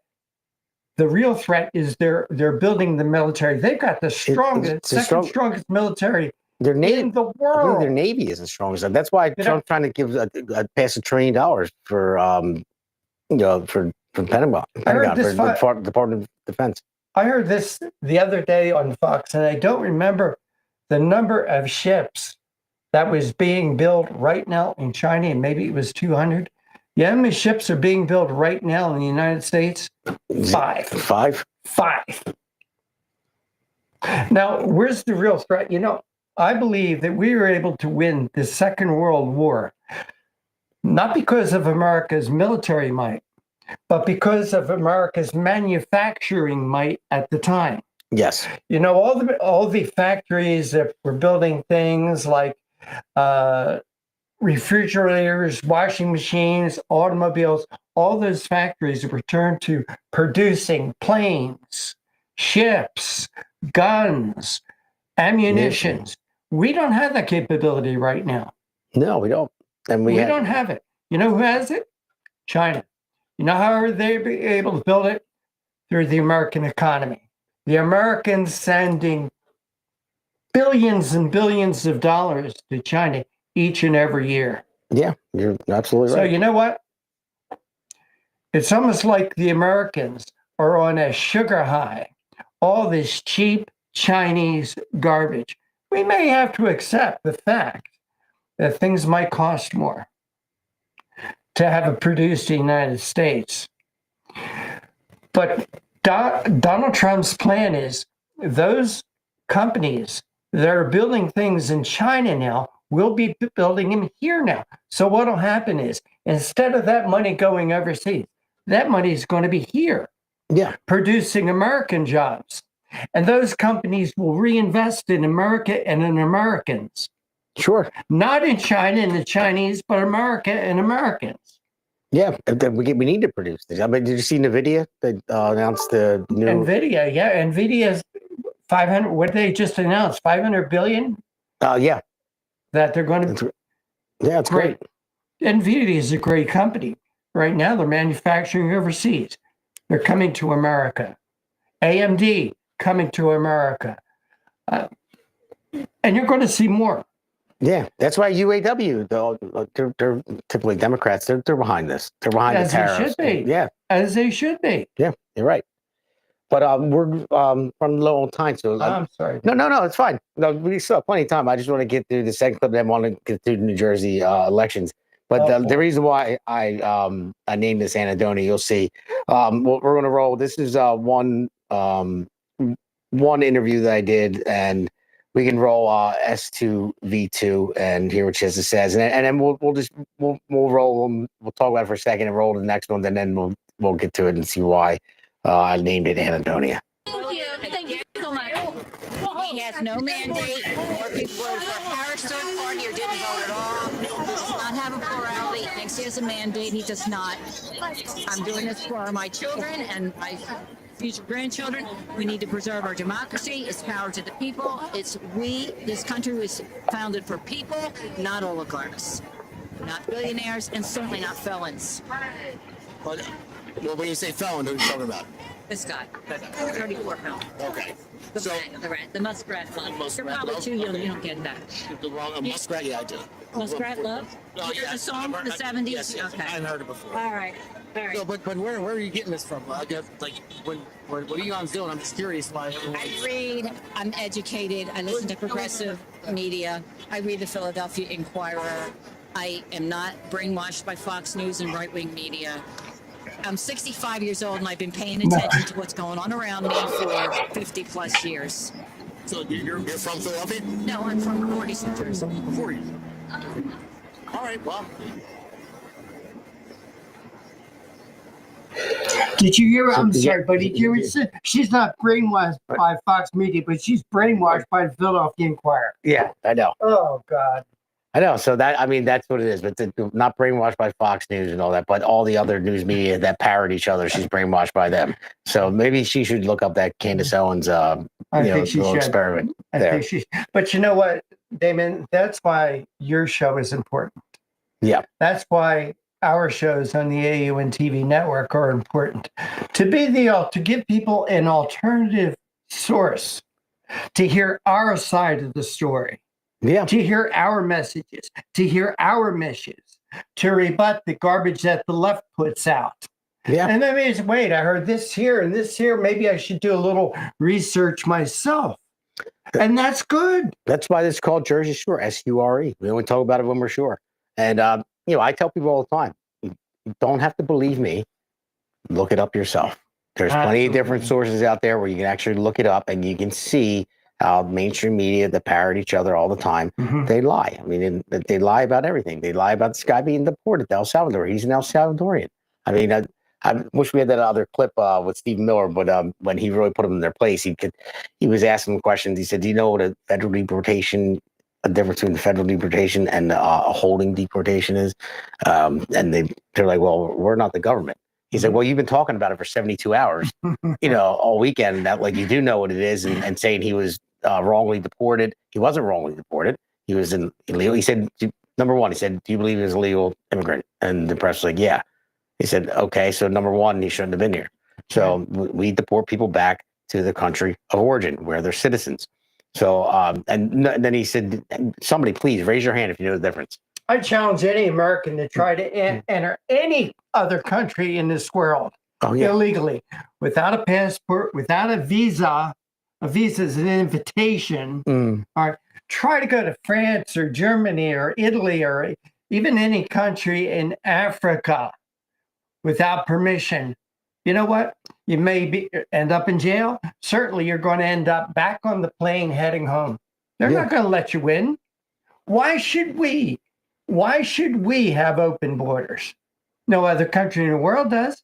the real threat is they're building the military. They've got the strongest, strongest military in the world. Their Navy is as strong as that. That's why Trump's trying to give pass $1 trillion for for Pentagon, for Department of Defense. I heard this the other day on Fox, and I don't remember the number of ships that was being built right now in China, and maybe it was 200. You know how many ships are being built right now in the United States? 5. 5? 5. Now, where's the real threat? You know, I believe that we were able to win the Second World War, not because of America's military might, but because of America's manufacturing might at the time. Yes. You know, all the factories that were building things like refrigerators, washing machines, automobiles, all those factories were turned to producing planes, ships, guns, ammunition. We don't have that capability right now. No, we don't. And We don't have it. You know who has it? China. You know how are they be able to build it? Through the American economy. The Americans sending billions and billions of dollars to China each and every year. Yeah, you're absolutely right. So you know what? It's almost like the Americans are on a sugar high. All this cheap Chinese garbage. We may have to accept the fact that things might cost more to have it produced in the United States. But Donald Trump's plan is those companies that are building things in China now will be building them here now. So what will happen is instead of that money going overseas, that money is going to be here. Yeah. Producing American jobs. And those companies will reinvest in America and in Americans. Sure. Not in China and the Chinese, but America and Americans. Yeah, we need to produce these. I mean, did you see NVIDIA that announced the new NVIDIA? Yeah, NVIDIA's 500. What they just announced? 500 billion. Yeah. That they're going to. Yeah, it's great. NVIDIA is a great company. Right now, they're manufacturing overseas. They're coming to America. AMD coming to America, and you're going to see more. Yeah, that's why UAW, they're typically Democrats. They're behind this. They're behind As the they tariffs. should be. Yeah, as they should be. Yeah, you're right. But we're running low on time, so I'm sorry. No, it's fine. No, we still have plenty of time. I just want to get through the second clip, then want to get through the New Jersey elections. But the reason why I named this Anhedonia, you'll see. We're going to roll. This is one interview that I did, and we can roll S2V2 and hear what Chisa says, and then we'll roll them. We'll talk about it for a second and roll to the next one, and then we'll get to it and see why I named it Anhedonia. Thank you so much. He has no mandate. More people voted for Harris third party or didn't vote at all. He does not have a plurality. He thinks he has a mandate. He does not. I'm doing this for my children and my future grandchildren. We need to preserve our democracy. It's power to the people. This country was founded for people, not oligarchs, not billionaires, and certainly not felons. Well, when you say felon, who are you talking about? This guy, 34 felon. Okay. The muskrat love. You're probably too young. You don't get that. The wrong muskrat? Yeah, I do. Muskrat love? Oh, yeah. The song from the 70s? Yes, Okay. I've heard it before. All right. So, but where are you getting this from? I guess, like, what Elon's doing, I'm just curious why. I read, I'm educated, I listen to progressive media, I read the Philadelphia Inquirer, I am not brainwashed by Fox News and right-wing media. I'm 65 years old and I've been paying attention to what's going on around me for 50 plus years. So you're from Philadelphia? No, I'm from Forties, New Jersey. 40. All right, well. Did you hear? I'm sorry, but did you hear? She's not brainwashed by Fox Media, but she's brainwashed by the Philadelphia Inquirer. Yeah, I know. Oh God. I know. So that's what it is. But not brainwashed by Fox News and all that, but all the other news media that parrot each other, she's brainwashed by them. So maybe she should look up that Candace Owens, little experiment there. I think she. But you know what, Damon? That's why your show is important. Yeah. That's why our shows on the AUN TV network are important. To give people an alternative source to hear our side of the story. Yeah. To hear our messages, to hear our missions, to rebut the garbage that the left puts out. Yeah. And that means, wait, I heard this here and this here. Maybe I should do a little research myself. And that's good. That's why it's called Jersey Shore, S-U-R-E. We only talk about it when we're sure. And, I tell people all the time, you don't have to believe me. Look it up yourself. There's plenty of different sources out there where you can actually look it up and you can see how mainstream media that parrot each other all the time, they lie. I mean, they lie about everything. They lie about this guy being deported to El Salvador. He's an El Salvadorian. I mean, I wish we had that other clip with Stephen Miller, but when he really put them in their place, he was asking questions. He said, "Do you know what a federal deportation, a difference between the federal deportation and a holding deportation is?" And they're like, "Well, we're not the government." He said, "Well, you've been talking about it for 72 hours, all weekend. That like you do know what it is," and saying he was wrongly deported. He wasn't wrongly deported. He was illegal. He said, number one, he said, do you believe he was a legal immigrant? And the press was like, yeah. He said, okay, so number one, he shouldn't have been here. So we deport people back to the country of origin where they're citizens. So, and then he said, somebody please raise your hand if you know the difference. I challenge any American to try to enter any other country in this world illegally, without a passport, without a visa. A visa is an invitation. All right. Try to go to France or Germany or Italy or even any country in Africa without permission. You know what? You may end up in jail. Certainly, you're going to end up back on the plane heading home. They're not going to let you in. Why should we? Why should we have open borders? No other country in the world does.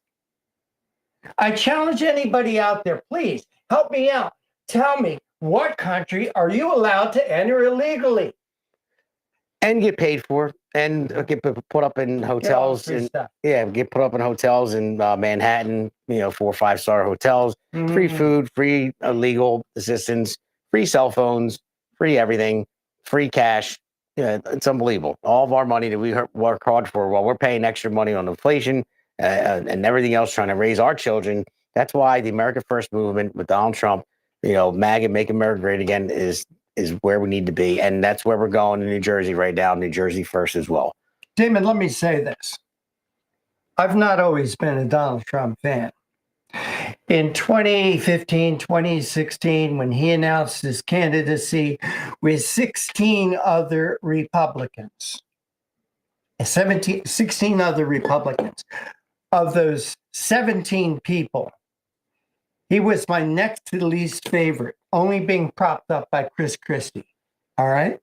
I challenge anybody out there, please help me out. Tell me, what country are you allowed to enter illegally? And get paid for, and get put up in hotels. Get put up in hotels in Manhattan, 4 or 5 star hotels. Free food, free legal assistance, free cell phones, free everything, free cash. It's unbelievable. All of our money that we work hard for, while we're paying extra money on inflation and everything else, trying to raise our children. That's why the America First movement with Donald Trump, MAGA, Make America Great Again, is where we need to be. And that's where we're going in New Jersey right now, New Jersey first as well. Damon, let me say this. I've not always been a Donald Trump fan. In 2015, 2016, when he announced his candidacy with 16 other Republicans, 16 other Republicans, of those 17 people, he was my next to least favorite, only being propped up by Chris Christie. All right?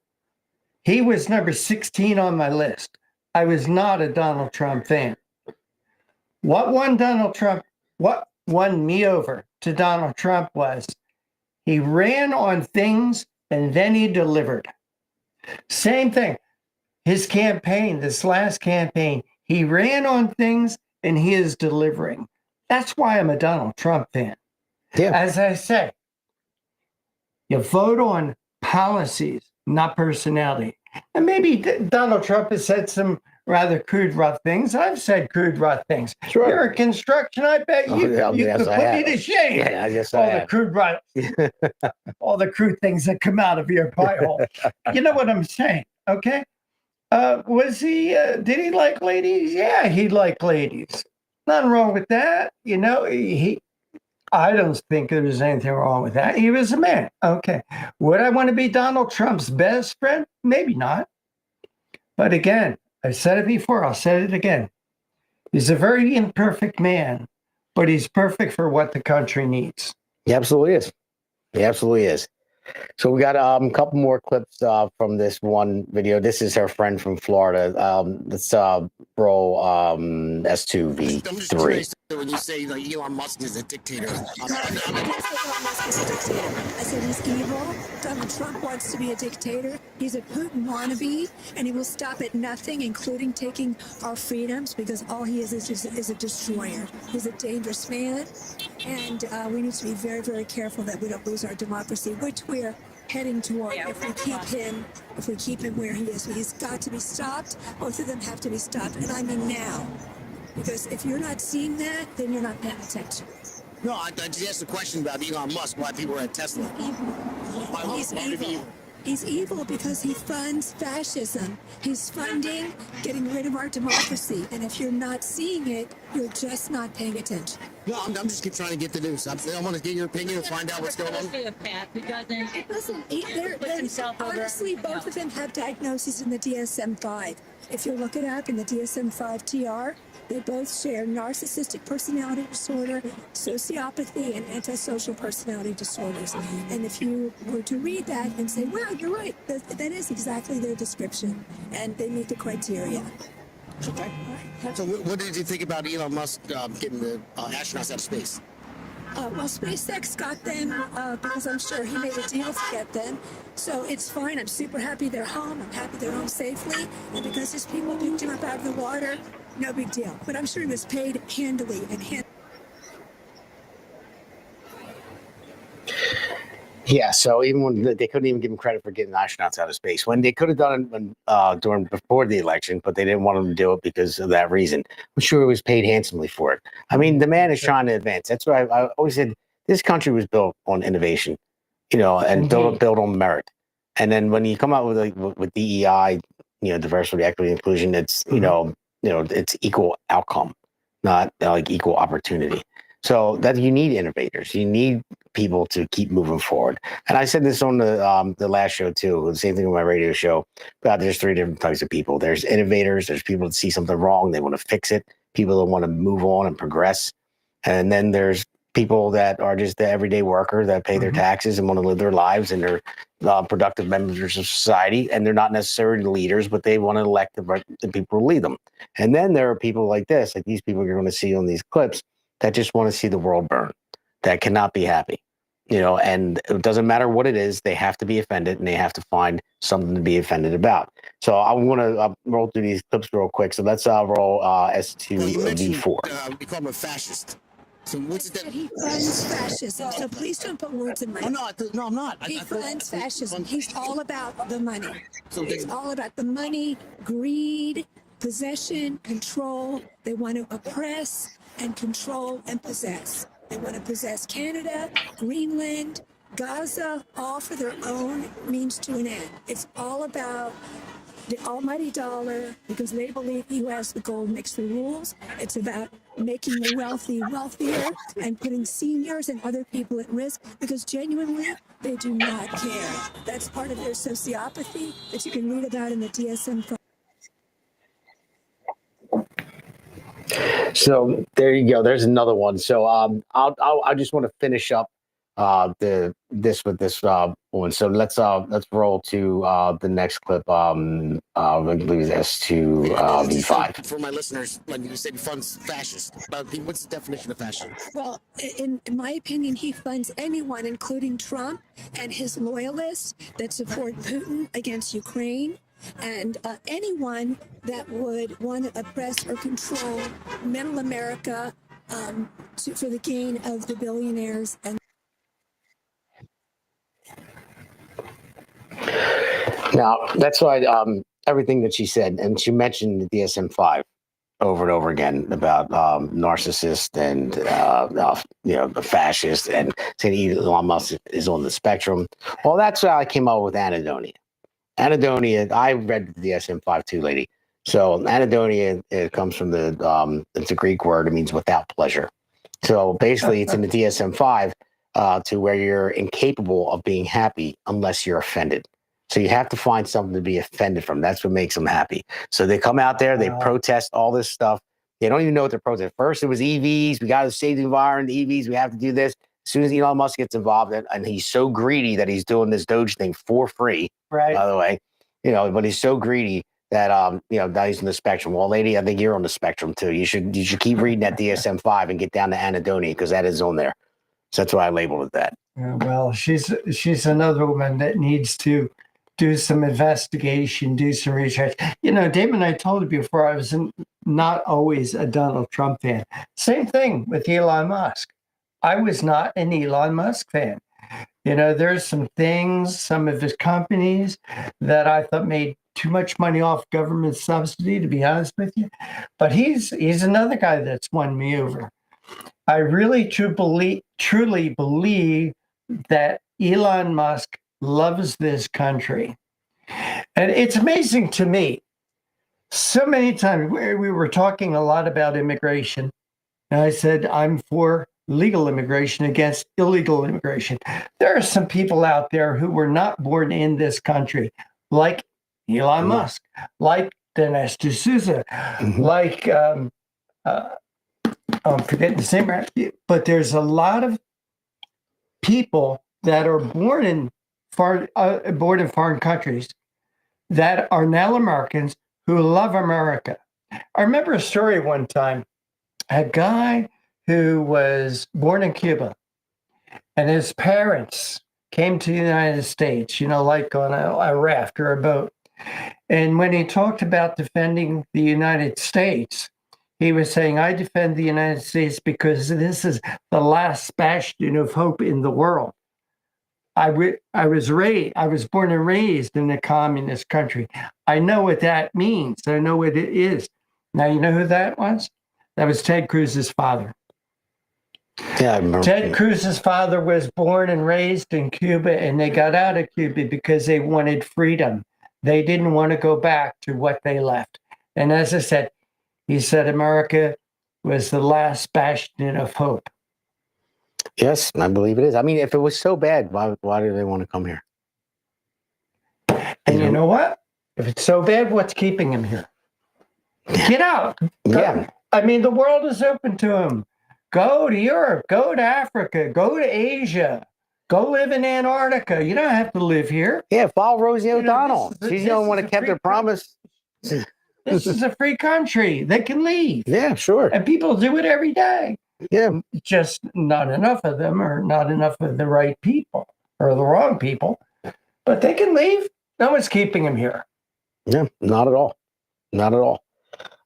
He was number 16 on my list. I was not a Donald Trump fan. What won me over to Donald Trump was he ran on things and then he delivered. Same thing. His campaign, this last campaign, he ran on things and he is delivering. That's why I'm a Donald Trump fan. Yeah. As I say, you vote on policies, not personality. And maybe Donald Trump has said some rather crude, rough things. I've said crude, rough things. Sure. You're in construction. I bet you could put me to shame. Yeah, I guess all the crude, all the crude things that come out of your pie hole. You know what I'm saying? Okay. Did he like ladies? Yeah, he liked ladies. Nothing wrong with that. I don't think there was anything wrong with that. He was a man. Okay. Would I want to be Donald Trump's best friend? Maybe not. But again, I said it before, I'll say it again. He's a very imperfect man, but he's perfect for what the country needs. He absolutely is. He absolutely is. So we got a couple more clips from this one video. This is her friend from Florida. Let's roll S2V3. I'm just curious when you say Elon Musk is a dictator. I said he's evil. Donald Trump wants to be a dictator. He's a Putin wannabe, and he will stop at nothing, including taking our freedoms, because all he is a destroyer. He's a dangerous man, and we need to be very, very careful that we don't lose our democracy, which we're heading toward if we keep him where he is. He's got to be stopped. Both of them have to be stopped, and I mean now. Because if you're not seeing that, then you're not paying attention. No, I just asked a question about Elon Musk, why people are at Tesla. He's evil. He's evil because he funds fascism. He's funding getting rid of our democracy. And if you're not seeing it, you're just not paying attention. No, I'm just trying to get the news. I want to get your opinion and find out what's going on. Listen, honestly, both of them have diagnoses in the DSM-5. If you look it up in the DSM-5 TR, they both share narcissistic personality disorder, sociopathy, and antisocial personality disorders. And if you were to read that and say, well, you're right, that is exactly their description, and they meet the criteria. Okay. So what did you think about Elon Musk getting the astronauts out of space? Well, SpaceX got them because I'm sure he made a deal to get them. So it's fine. I'm super happy they're home. I'm happy they're home safely. And because his people picked him up out of the water, no big deal. But I'm sure he was paid handily and Yeah, so even when they couldn't even give him credit for getting astronauts out of space, when they could have done it before the election, but they didn't want him to do it because of that reason. I'm sure he was paid handsomely for it. I mean, the man is trying to advance. That's why I always said this country was built on innovation, and built on merit. And then when you come out with DEI, diversity, equity, inclusion, it's it's equal outcome, not like equal opportunity. So that you need innovators, you need people to keep moving forward. And I said this on the last show too. The same thing on my radio show. But there's three different types of people. There's innovators. There's people that see something wrong, they want to fix it. People that want to move on and progress. And then there's people that are just the everyday worker that pay their taxes and want to live their lives, and they're productive members of society. And they're not necessarily leaders, but they want to elect the people who lead them. And then there are people like this, like these people you're going to see on these clips, that just want to see the world burn, that cannot be happy, and it doesn't matter what it is, they have to be offended and they have to find something to be offended about. So I want to roll through these clips real quick. So let's roll S2V4. We call him a fascist. So what's that? He funds fascism. So please don't put words in my mouth. No, I'm not. He funds fascism. He's all about the money. So It's all about the money, greed, possession, control. They want to oppress and control and possess. They want to possess Canada, Greenland, Gaza, all for their own means to an end. It's all about the almighty dollar, because they believe the U.S., the gold makes the rules. It's about making the wealthy wealthier and putting seniors and other people at risk, because genuinely, they do not care. That's part of their sociopathy that you can read about in the DSM. So there you go. There's another one. So I just want to finish up this one. So let's roll to the next clip. I believe it's S2V5. For my listeners, when you said he funds fascists, what's the definition of fascist? Well, in my opinion, he funds anyone, including Trump and his loyalists that support Putin against Ukraine, and anyone that would want to oppress or control middle America for the gain of the billionaires. And now that's why everything that she said, and she mentioned the DSM-5 over and over again about narcissist and the fascist, and saying Elon Musk is on the spectrum. Well, that's why I came up with Anhedonia. Anhedonia, I read the DSM-5 too, lady. So Anhedonia, it comes from it's a Greek word. It means without pleasure. So basically, it's in the DSM-5 to where you're incapable of being happy unless you're offended. So you have to find something to be offended from. That's what makes them happy. So they come out there, they protest all this stuff. They don't even know what they're protesting. First, it was EVs. We got to save the environment, EVs. We have to do this. As soon as Elon Musk gets involved, and he's so greedy that he's doing this Doge thing for free, right? By the way, but he's so greedy that now he's on the spectrum. Well, lady, I think you're on the spectrum too. You should keep reading that DSM-5 and get down to Anhedonia, because that is on there. So that's why I labeled it that. Yeah, well, she's another woman that needs to do some investigation, do some research. Damon, I told you before, I was not always a Donald Trump fan. Same thing with Elon Musk. I was not an Elon Musk fan. There's some things, some of his companies that I thought made too much money off government subsidy, to be honest with you. But he's another guy that's won me over. I really truly believe that Elon Musk loves this country. And it's amazing to me. So many times we were talking a lot about immigration. And I said, I'm for legal immigration against illegal immigration. There are some people out there who were not born in this country, like Elon Musk, like Dinesh D'Souza, like, I'm forgetting the same, but there's a lot of people that are born in foreign countries that are now Americans who love America. I remember a story one time, a guy who was born in Cuba, and his parents came to the United States, like on a raft or a boat. And when he talked about defending the United States, he was saying, I defend the United States because this is the last bastion of hope in the world. I was born and raised in a communist country. I know what that means. I know what it is. Now, you know who that was? That was Ted Cruz's father. Yeah, I remember. Ted Cruz's father was born and raised in Cuba, and they got out of Cuba because they wanted freedom. They didn't want to go back to what they left. And as I said, he said America was the last bastion of hope. Yes, I believe it is. I mean, if it was so bad, why do they want to come here? And you know what? If it's so bad, what's keeping him here? Get out. Yeah. I mean, the world is open to him. Go to Europe. Go to Africa. Go to Asia. Go live in Antarctica. You don't have to live here. Yeah, follow Rosie O'Donnell. She's the only one that kept her promise. This is a free country. They can leave. Yeah, sure. And people do it every day. Yeah. Just not enough of them, or not enough of the right people or the wrong people. But they can leave. No one's keeping them here. Yeah, not at all. Not at all.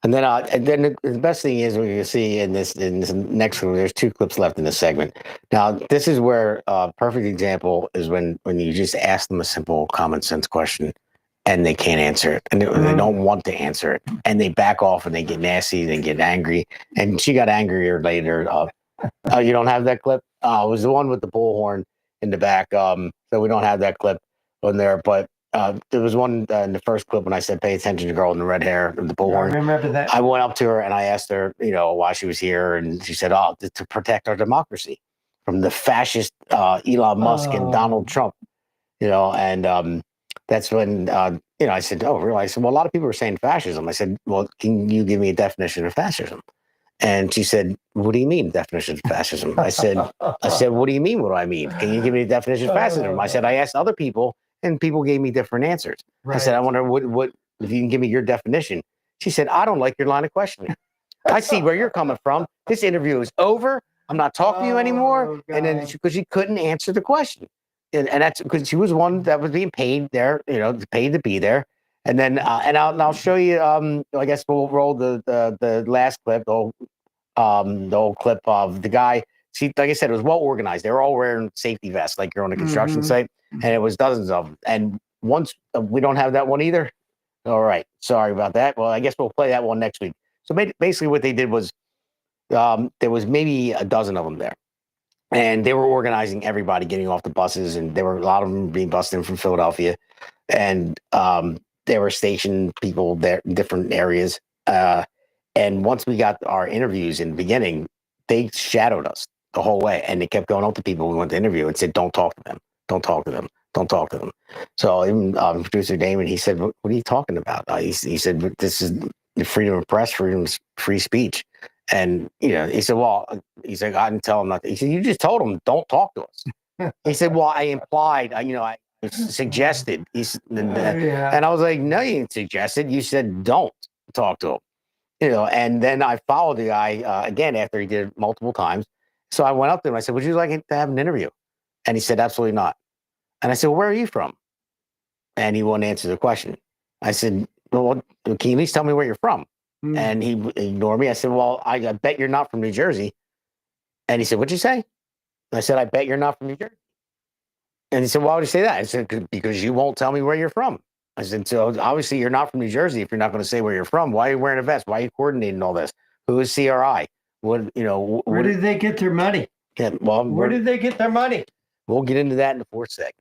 And then the best thing is what you can see in this next one. There's 2 clips left in this segment. Now, this is where perfect example is when you just ask them a simple common sense question and they can't answer it, and they don't want to answer it, and they back off and they get nasty, they get angry. And she got angrier later. Oh, you don't have that clip? It was the one with the bullhorn in the back. So we don't have that clip on there, but. There was one in the first clip when I said, pay attention to the girl in the red hair and the bullhorn. I remember that. I went up to her and I asked her, why she was here. And she said, to protect our democracy from the fascist Elon Musk and Donald Trump, and that's when, I said, oh, really? I said, well, a lot of people are saying fascism. I said, well, can you give me a definition of fascism? And she said, what do you mean definition of fascism? I said, what do you mean? What do I mean? Can you give me a definition of fascism? I said, I asked other people, and people gave me different answers. Right. I said, I wonder what if you can give me your definition. She said, I don't like your line of questioning. I see where you're coming from. This interview is over. I'm not talking to you anymore. God. And then because she couldn't answer the question. And that's because she was one that was being paid there, paid to be there. And then and I'll show you I guess we'll roll the last clip, the old clip of the guy. See, like I said, it was well organized. They were all wearing safety vests, like you're on a construction site. And it was dozens of them. And once we don't have that one either. All right. Sorry about that. Well, I guess we'll play that one next week. So basically what they did was there was maybe a dozen of them there. And they were organizing everybody getting off the buses. And there were a lot of them being bused in from Philadelphia. And they were stationed people there in different areas. And once we got our interviews in the beginning, they shadowed us the whole way. And they kept going up to people we went to interview and said, don't talk to them. Don't talk to them. Don't talk to them. So even producer Damon, he said, what are you talking about? He said, this is the freedom of press, freedom of free speech. And, he said, he's like, I didn't tell him nothing. He said, you just told him, don't talk to us. He said, well, I implied, I suggested. And I was like, no, you didn't suggest it. You said, don't talk to him. And then I followed the guy again after he did it multiple times. So I went up to him. I said, would you like to have an interview? And he said, absolutely not. And I said, well, where are you from? And he wouldn't answer the question. I said, well, can you at least tell me where you're from? And he ignored me. I said, well, I bet you're not from New Jersey. And he said, what'd you say? And I said, I bet you're not from New Jersey. And he said, why would you say that? I said, because you won't tell me where you're from. I said, so obviously you're not from New Jersey if you're not going to say where you're from. Why are you wearing a vest? Why are you coordinating all this? Who is CRI? Where did they get their money? Yeah, well, where did they get their money? We'll get into that in the 4th segment.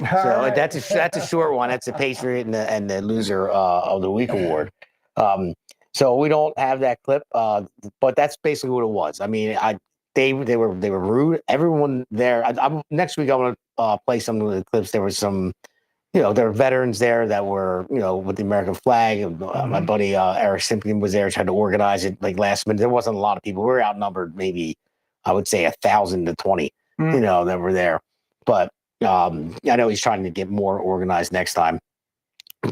So right. that's a short one. That's the Patriot and the loser of the week award. So we don't have that clip, but that's basically what it was. I mean, they were rude. Everyone there. Next week I'm going to play some of the clips. There was some, there were veterans there that were, with the American flag. My buddy Eric Simpkin was there, tried to organize it like last minute. There wasn't a lot of people. We were outnumbered, maybe I would say 1,000 to 20. That were there. But I know he's trying to get more organized next time.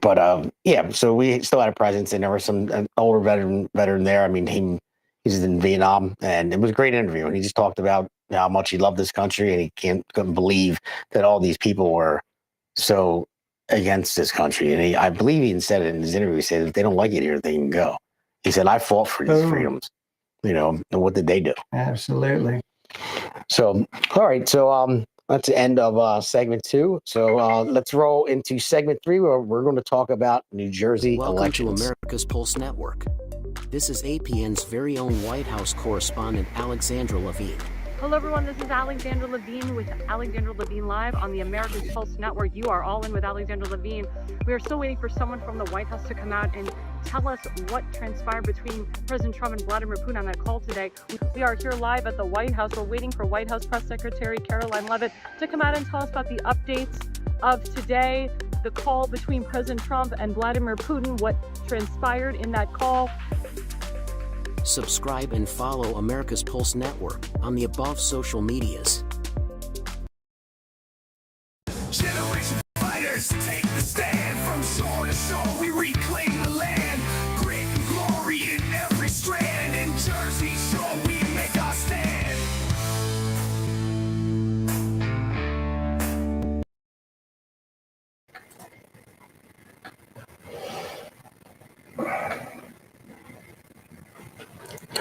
But so we still had a presence, and there was an older veteran there. I mean, he's in Vietnam, and it was a great interview. And he just talked about how much he loved this country, and he couldn't believe that all these people were so against this country. And I believe he said it in his interview. He said, if they don't like it here, they can go. He said, I fought for these freedoms. And what did they do? Absolutely. So, all right. So, That's the end of segment 2. So let's roll into segment 3, where we're going to talk about New Jersey Welcome elections. to America's Pulse Network. This is APN's very own White House correspondent, Alexandra Levine. Hello, everyone. This is Alexandra Levine with Alexandra Levine Live on the America's Pulse Network. You are all in with Alexandra Levine. We are still waiting for someone from the White House to come out and tell us what transpired between President Trump and Vladimir Putin on that call today. We are here live at the White House. We're waiting for White House Press Secretary Caroline Leavitt to come out and tell us about the updates of today, the call between President Trump and Vladimir Putin, what transpired in that call. Subscribe and follow America's Pulse Network on the above social medias. Generation fighters take the stand. From shore to shore we reclaim the land. Grit and glory in every strand. In Jersey Shore we make our stand.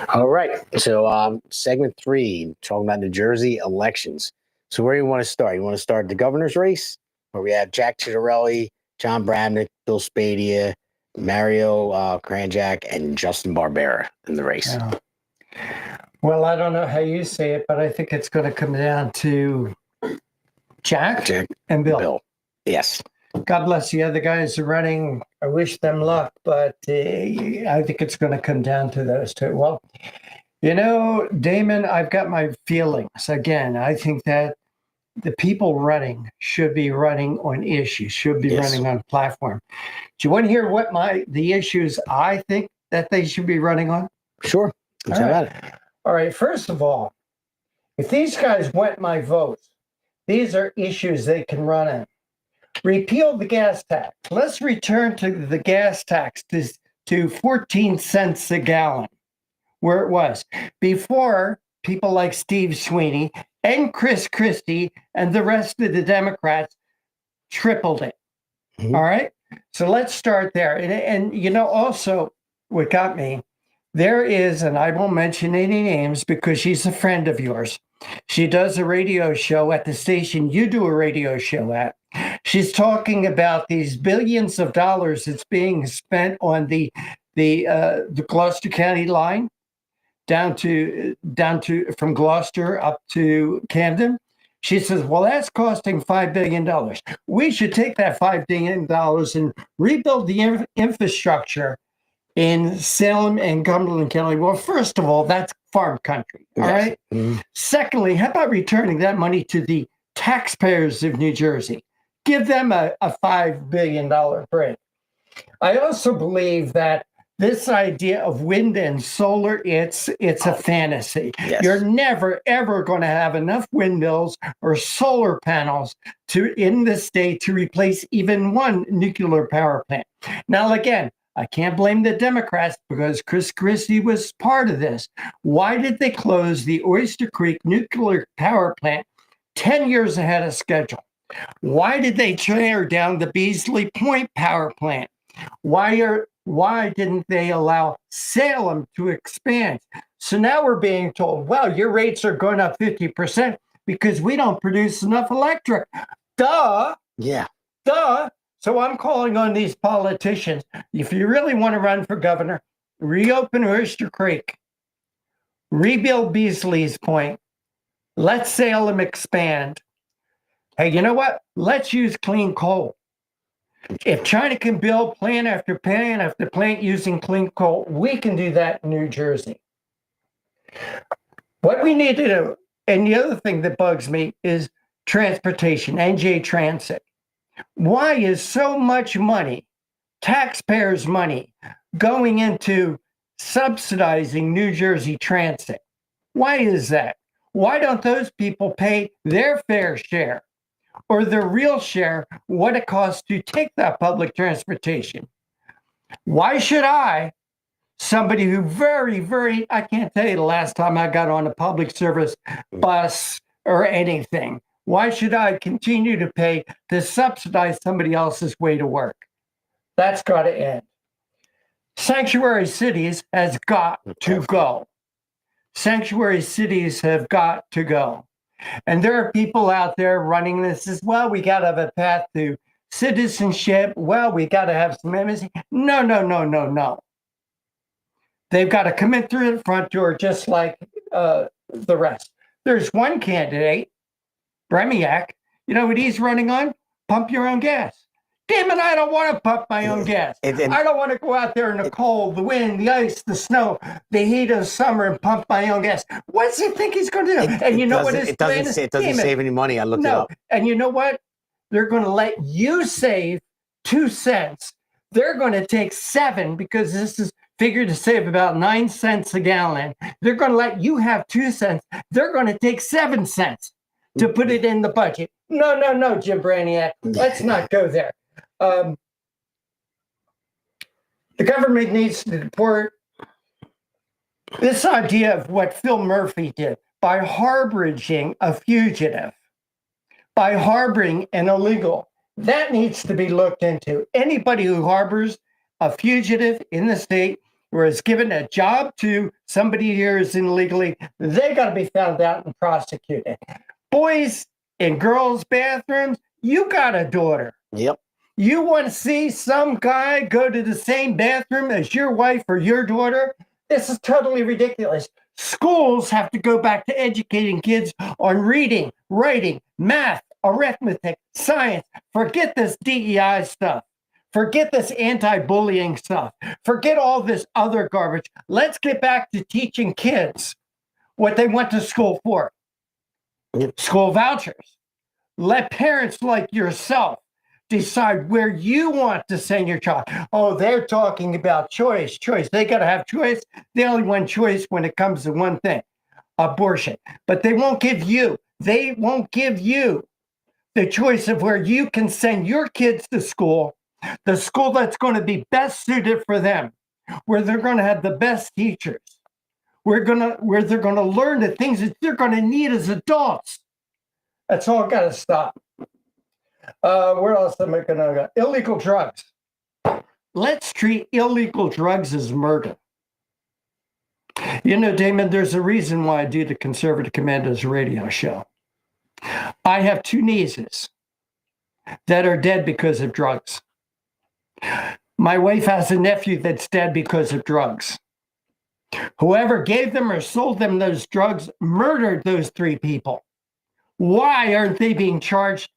All right. So segment 3, talking about New Jersey elections. So where do you want to start? You want to start the governor's race, where we have Jack Ciattarelli, John Bramnick, Bill Spadea, Mario Kranjak, and Justin Barbera in the race. Yeah. Well, I don't know how you say it, but I think it's going to come down to Jack and Bill. Yes. God bless the other guys who are running. I wish them luck, but I think it's going to come down to those two. Well, you know, Damon, I've got my feelings. Again, I think that the people running should be running on issues, should be running on platform. Do you want to hear what the issues I think that they should be running on? Sure. All right. First of all, if these guys want my votes, these are issues they can run on. Repeal the gas tax. Let's return to the gas tax to 14 cents a gallon, where it was before. People like Steve Sweeney and Chris Christie and the rest of the Democrats tripled it. Mm-hmm. All right. So let's start there. And you know, also what got me, there is, and I won't mention any names because she's a friend of yours. She does a radio show at the station you do a radio show at. She's talking about these billions of dollars that's being spent on the Gloucester County line down to from Gloucester up to Camden. She says, well, that's costing $5 billion. We should take that $5 billion and rebuild the infrastructure in Salem and Cumberland County. Well, first of all, that's farm country. All right. Mm-hmm. Secondly, how about returning that money to the taxpayers of New Jersey? Give them a $5 billion break. I also believe that this idea of wind and solar, it's a fantasy. Yes. You're never, ever going to have enough windmills or solar panels in the state to replace even one nuclear power plant. Now, again, I can't blame the Democrats because Chris Christie was part of this. Why did they close the Oyster Creek nuclear power plant 10 years ahead of schedule? Why did they tear down the Beasley Point power plant? Why didn't they allow Salem to expand? So now we're being told, well, your rates are going up 50% because we don't produce enough electric. Duh. Yeah. Duh. So I'm calling on these politicians. If you really want to run for governor, reopen Oyster Creek, rebuild Beasley's Point, let Salem expand. Hey, you know what? Let's use clean coal. If China can build plant after plant after plant using clean coal, we can do that in New Jersey. What we need to do, and the other thing that bugs me is transportation, NJ Transit. Why is so much money, taxpayers' money, going into subsidizing New Jersey Transit? Why is that? Why don't those people pay their fair share or their real share, what it costs to take that public transportation? Why should I, somebody who I can't tell you the last time I got on a public service bus or anything, why should I continue to pay to subsidize somebody else's way to work? That's got to end. Sanctuary cities has got to go. Sanctuary cities have got to go. And there are people out there running this as well. We got to have a path to citizenship. Well, we got to have some embassy. No, no, no, no, no. They've got to come in through the front door just like the rest. There's one candidate, Bremiak. You know what he's running on? Pump your own gas. Damn it, I don't want to pump my own gas. I don't want to go out there in the cold, the wind, the ice, the snow, the heat of summer and pump my own gas. What does he think he's going to do? And you know what his plan is? It doesn't save any money. I looked it up. And you know what? They're going to let you save 2 cents. They're going to take 7 because this is figured to save about 9 cents a gallon. They're going to let you have 2 cents. They're going to take 7 cents to put it in the budget. No, no, no, Jim Braniak. Let's not go there. The government needs to deport this idea of what Phil Murphy did by harboring a fugitive, by harboring an illegal. That needs to be looked into. Anybody who harbors a fugitive in the state or is given a job to somebody here is illegally, they got to be found out and prosecuted. Boys in girls' bathrooms, you got a daughter. Yep. You want to see some guy go to the same bathroom as your wife or your daughter? This is totally ridiculous. Schools have to go back to educating kids on reading, writing, math, arithmetic, science. Forget this DEI stuff. Forget this anti-bullying stuff. Forget all this other garbage. Let's get back to teaching kids what they went to school for. School vouchers. Let parents like yourself decide where you want to send your child. Oh, they're talking about choice. They got to have choice. They only want choice when it comes to one thing, abortion. But they won't give you the choice of where you can send your kids to school, the school that's going to be best suited for them, where they're going to have the best teachers, where they're going to learn the things that they're going to need as adults. That's all got to stop. Where else am I going to go? Illegal drugs. Let's treat illegal drugs as murder. You know, Damon, there's a reason why I do the Conservative Commandos radio show. I have 2 nieces that are dead because of drugs. My wife has a nephew that's dead because of drugs. Whoever gave them or sold them those drugs murdered those 3 people. Why aren't they being charged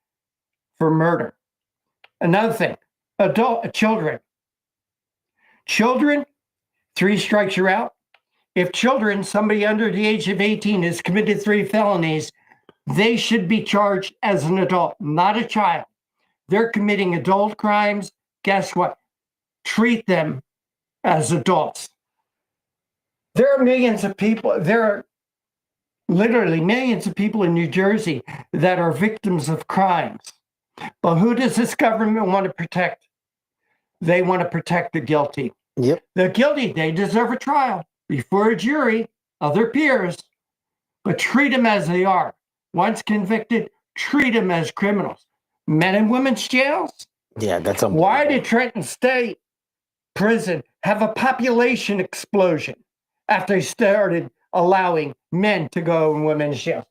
for murder? Another thing, children. Children, 3 strikes you're out. If children, somebody under the age of 18 has committed 3 felonies, they should be charged as an adult, not a child. They're committing adult crimes. Guess what? Treat them as adults. There are millions of people, there are literally millions of people in New Jersey that are victims of crimes. But who does this government want to protect? They want to protect the guilty. Yep. The guilty, they deserve a trial before a jury of their peers, but treat them as they are. Once convicted, treat them as criminals. Men and women's jails? Yeah, that's why did Trenton State Prison have a population explosion after they started allowing men to go in women's jails?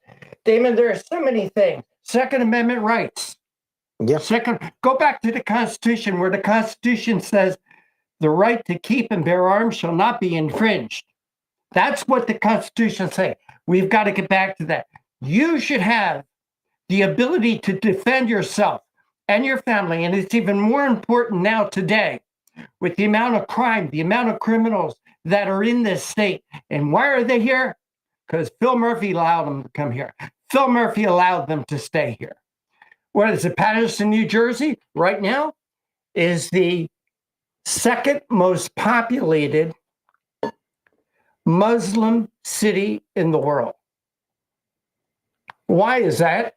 Damon, there are so many things. Second Amendment rights. Yes. Go back to the Constitution, where the Constitution says the right to keep and bear arms shall not be infringed. That's what the Constitution says. We've got to get back to that. You should have the ability to defend yourself and your family, and it's even more important now today with the amount of crime, the amount of criminals that are in this state. And why are they here? Because Phil Murphy allowed them to come here. Phil Murphy allowed them to stay here. What is it? Patterson, New Jersey, right now, is the 2nd most populated Muslim city in the world. Why is that?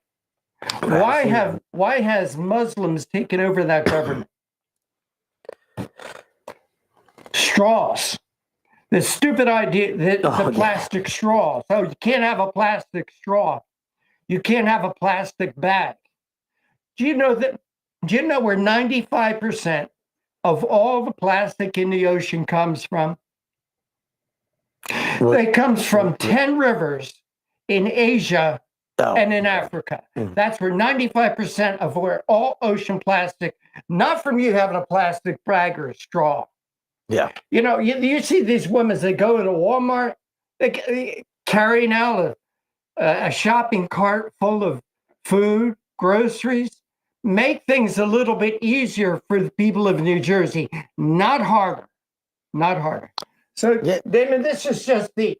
Why has Muslims taken over that government? Straws. The stupid idea that the plastic straws. Oh, you can't have a plastic straw. You can't have a plastic bag. Do you know where 95% of all the plastic in the ocean comes from? It comes from 10 rivers in Asia and in Africa. That's where 95% of where all ocean plastic, not from you having a plastic bag or a straw. Yeah. You know, you see these women, they go to Walmart, they carrying out a shopping cart full of food, groceries. Make things a little bit easier for the people of New Jersey, not harder, not harder. So, Damon, this is just the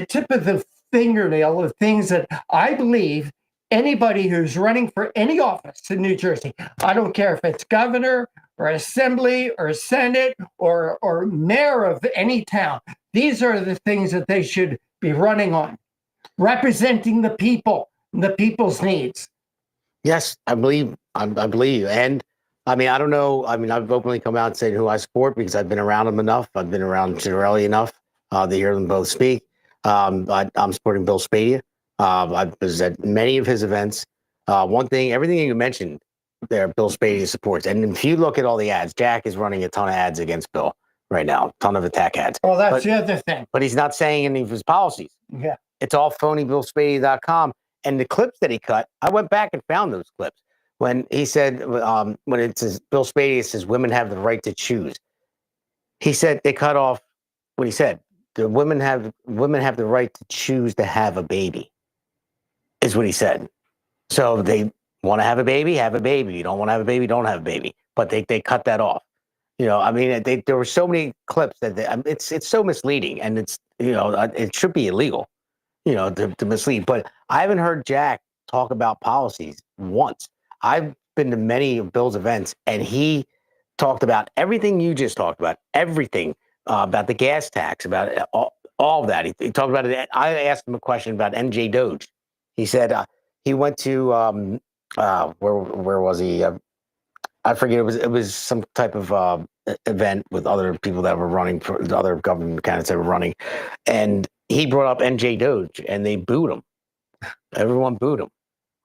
tip of the fingernail of things that I believe anybody who's running for any office in New Jersey, I don't care if it's governor or assembly or senate or mayor of any town, these are the things that they should be running on, representing the people, the people's needs. Yes, I believe. I believe. And I mean, I don't know. I mean, I've openly come out and said who I support because I've been around them enough. I've been around Chiarelli enough to hear them both speak. I'm supporting Bill Spadea. I was at many of his events. One thing, everything you mentioned there, Bill Spadea supports. And if you look at all the ads, Jack is running a ton of ads against Bill right now, a ton of attack ads. Well, that's the other thing. But he's not saying any of his policies. Yeah. It's all phonybillspadea.com. And the clips that he cut, I went back and found those clips. When he said, when it says Bill Spadea says women have the right to choose, he said they cut off what he said. The women have the right to choose to have a baby, is what he said. So they want to have a baby, have a baby. You don't want to have a baby, don't have a baby. But they cut that off. You know, I mean, there were so many clips that it's so misleading, and it's, you know, it should be illegal, you know, to mislead. But I haven't heard Jack talk about policies once. I've been to many of Bill's events, and he talked about everything you just talked about, everything about the gas tax, about all of that. He talked about it. I asked him a question about NJ Doge. He said he went to where was he? I forget. It was some type of event with other people that were running, for the other government candidates that were running, and he brought up NJ Doge, and they booed him. Everyone booed him.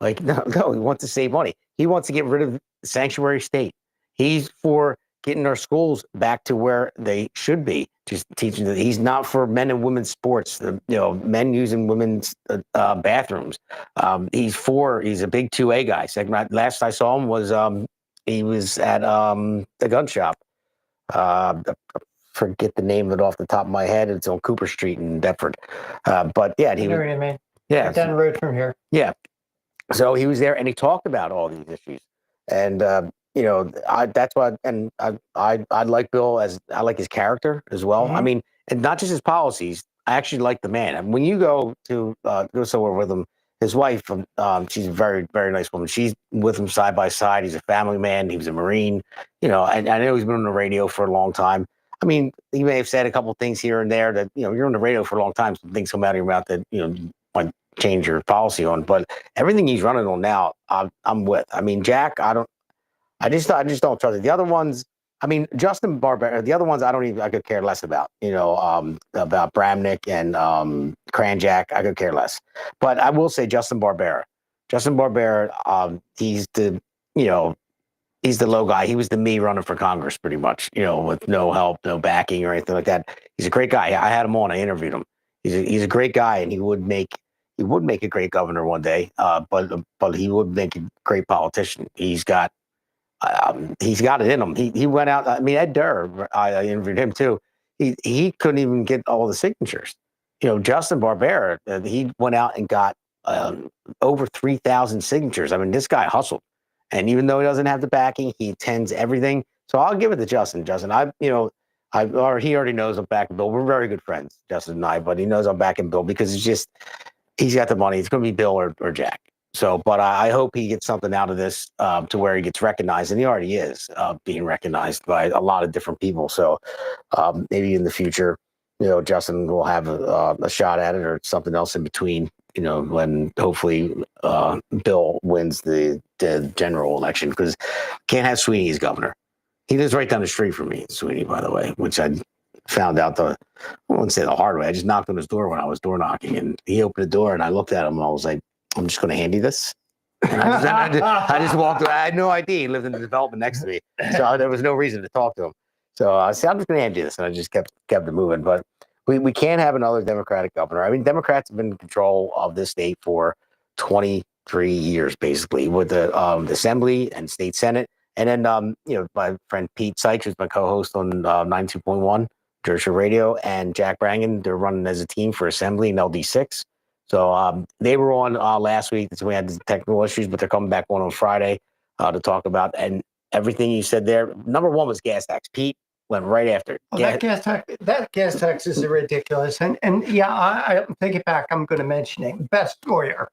Like, no, he wants to save money. He wants to get rid of the sanctuary state. He's for getting our schools back to where they should be, just teaching that he's not for men and women's sports, you know, men using women's bathrooms. He's a big 2A guy. Second, last I saw him was he was at the gun shop. Forget the name of it off the top of my head. It's on Cooper Street in Deptford. But yeah, he was. What you mean? Yeah, down the road from here. Yeah. So he was there, and he talked about all these issues, and you know, that's why. And I like Bill I like his character as well. Mm-hmm. I mean, and not just his policies. I actually like the man. And when you go somewhere with him, his wife, she's a very, very nice woman. She's with him side by side. He's a family man. He was a Marine, you know. And I know he's been on the radio for a long time. I mean, he may have said a couple of things here and there that, you know, you're on the radio for a long time. Some things come out of your mouth that, you know, might change your policy on, but everything he's running on now, I'm with. I mean, Jack, I just don't trust it. The other ones, I mean, Justin Barbera, the other ones I could care less about, you know, about Bramnick and Kranjak, I could care less. But I will say Justin Barbera, he's the low guy. He was the me running for Congress pretty much, you know, with no help, no backing or anything like that. He's a great guy. I had him on, I interviewed him. He's a great guy, and he would make a great governor one day, but he would make a great politician. He's got it in him. He went out. I mean, Ed Durr, I interviewed him too. He couldn't even get all the signatures. You know, Justin Barbera, he went out and got over 3,000 signatures. I mean, this guy hustled, and even though he doesn't have the backing, he attends everything. So I'll give it to Justin. He already knows I'm backing Bill. We're very good friends, Justin and I, but he knows I'm backing Bill because he's got the money. It's going to be Bill or Jack. So, but I hope he gets something out of this to where he gets recognized, and he already is being recognized by a lot of different people. So maybe in the future, you know, Justin will have a shot at it or something else in between, you know, when hopefully Bill wins the general election, because can't have Sweeney as governor. He lives right down the street from me, Sweeney, by the way, which I found out I wouldn't say the hard way. I just knocked on his door when I was door knocking, and he opened the door, and I looked at him, and I was like, I'm just going to hand you this. And I just walked away. I had no idea he lived in the development next to me, so there was no reason to talk to him. So I said, I'm just going to hand you this, and I just kept it moving. But we can't have another Democratic governor. I mean, Democrats have been in control of this state for 23 years, basically, with the Assembly and State Senate. And then, my friend Pete Sykes, who's my co-host on 92.1 Jersey Radio, and Jack Brangan, they're running as a team for Assembly and LD6. So they were on last week. So we had the technical issues, but they're coming back on Friday to talk about. And everything you said there, number one was gas tax. Pete went right after it. Well, that gas tax is ridiculous. And yeah, I take it back. I'm going to mention it. Beth Sawyer.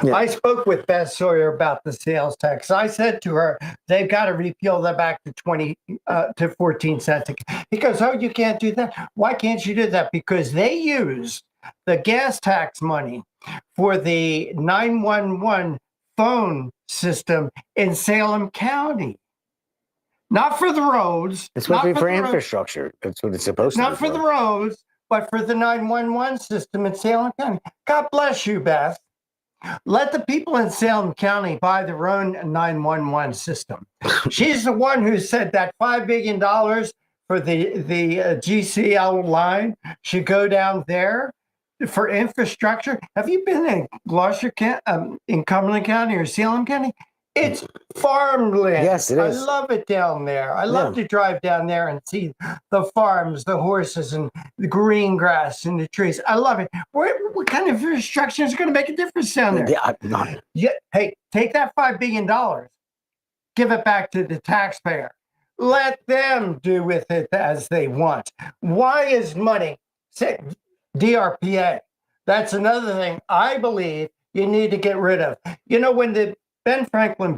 Yeah. I spoke with Beth Sawyer about the sales tax. I said to her, they've got to repeal that back to 14 cents. He goes, oh, you can't do that. Why can't you do that? Because they use the gas tax money for the 911 phone system in Salem County. Not for the roads. It's supposed to be for infrastructure. That's what it's supposed to be. Not for the roads, but for the 911 system in Salem County. God bless you, Beth. Let the people in Salem County buy their own 911 system. She's the one who said that $5 billion for the GCL line should go down there for infrastructure. Have you been in Gloucester County, in Cumberland County or Salem County? It's farmland. Yes, it is. I love it down there. I love to drive down there and see the farms, the horses, and the green grass and the trees. I love it. What kind of infrastructure is going to make a difference down there? Yeah, hey, take that $5 billion, give it back to the taxpayer. Let them do with it as they want. Why is money? DRPA. That's another thing I believe you need to get rid of. You know, when the Ben Franklin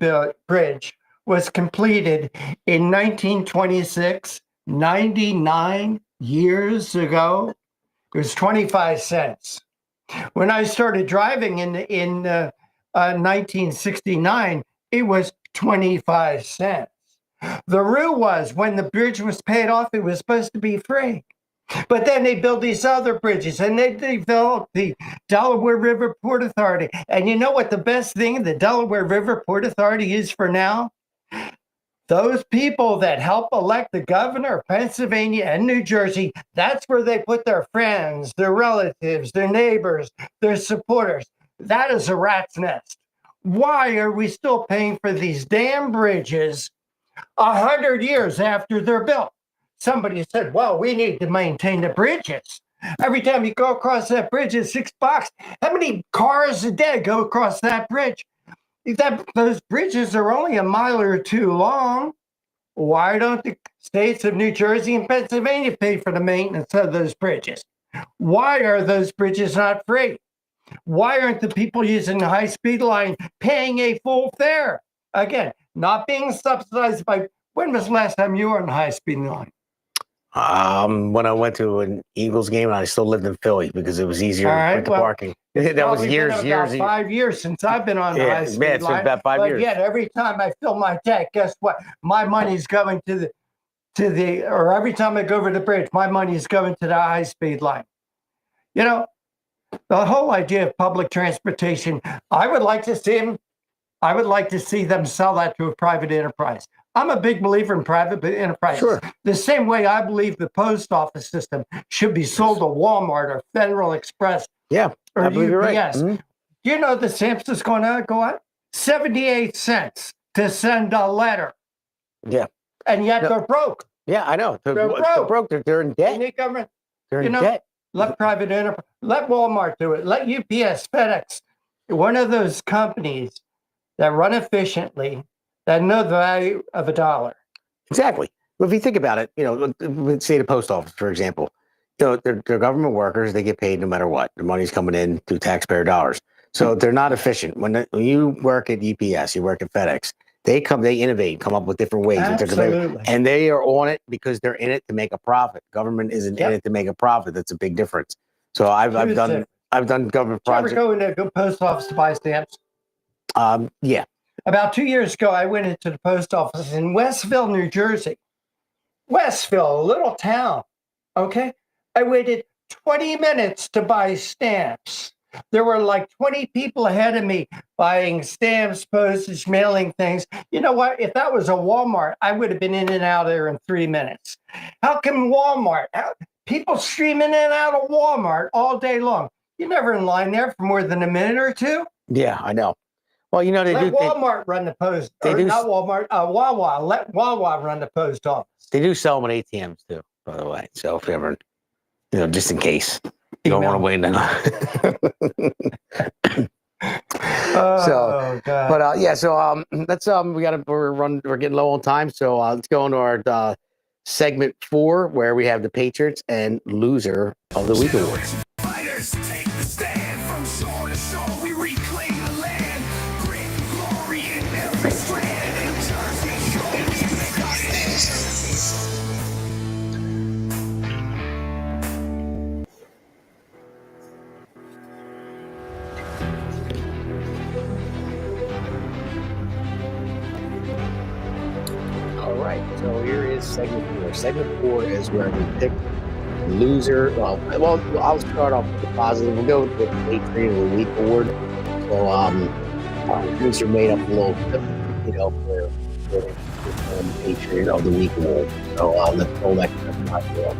Bridge was completed in 1926, 99 years ago. It was 25 cents. When I started driving in 1969, it was 25 cents. The rule was when the bridge was paid off, it was supposed to be free. But then they built these other bridges, and they developed the Delaware River Port Authority. And you know what the best thing the Delaware River Port Authority is for now? Those people that help elect the governor of Pennsylvania and New Jersey, that's where they put their friends, their relatives, their neighbors, their supporters. That is a rat's nest. Why are we still paying for these damn bridges 100 years after they're built? Somebody said, well, we need to maintain the bridges. Every time you go across that bridge, it's $6. How many cars a day go across that bridge? Those bridges are only a mile or two long. Why don't the states of New Jersey and Pennsylvania pay for the maintenance of those bridges? Why are those bridges not free? Why aren't the people using the high-speed line paying a full fare? Again, not being subsidized by, when was the last time you were on the high-speed line? When I went to an Eagles game, and I still lived in Philly because it was easier with the parking. That was years. 5 years since I've been on the high-speed line. About 5 years. But yet, every time I fill my tank, guess what? My money's going to the, or every time I go over the bridge, my money is going to the high-speed line. You know, the whole idea of public transportation, I would like to see them sell that to a private enterprise. I'm a big believer in private enterprise. Sure. The same way I believe the post office system should be sold to Walmart or Federal Express. Yeah, or I believe you're right. Mm-hmm. Do you know the stamps is going to go up 78 cents to send a letter? Yeah. And yet they're broke. Yeah, I know. They're broke. They're in debt. Government, they're in debt. Let private enterprise, let Walmart do it. Let UPS, FedEx, one of those companies that run efficiently, that know the value of a dollar. Exactly. Well, if you think about it, let's say the post office, for example, they're government workers. They get paid no matter what. The money's coming in through taxpayer dollars. So they're not efficient. When you work at UPS, you work at FedEx, they innovate, come up with different ways. Absolutely. And they are on it because they're in it to make a profit. Government isn't in it to make a profit. That's a big difference. So I've done government projects. Did you ever go into a post office to buy stamps? Yeah. About 2 years ago, I went into the post office in Westville, New Jersey. Westville, a little town, okay? I waited 20 minutes to buy stamps. There were like 20 people ahead of me buying stamps, postage, mailing things. You know what? If that was a Walmart, I would have been in and out of there in 3 minutes. How come Walmart? People streaming in and out of Walmart all day long. You're never in line there for more than a minute or two. Yeah, I know. Well, you know, they Let do. Walmart run the post. They Or do. not Walmart. Wawa. Let Wawa run the post office. They do sell them at ATMs too, by the way. So if you ever, you know, just in case you don't want to wait. Oh, God. But yeah, so let's we're getting low on time, so let's go into our segment 4 where we have the Patriots and loser of the week award. Fighters take the stand from shore to shore. We reclaim the land. Grit and glory in every strand. In Jersey Shore, we make our stand. All right, so here is segment 4. Segment 4 is where we pick loser. Well, I'll start off with the positive. We'll go with the Patriot of the Week award. So, our producer made up a little clip, you know, for the Patriot of the Week award. So, let's roll that clip out here.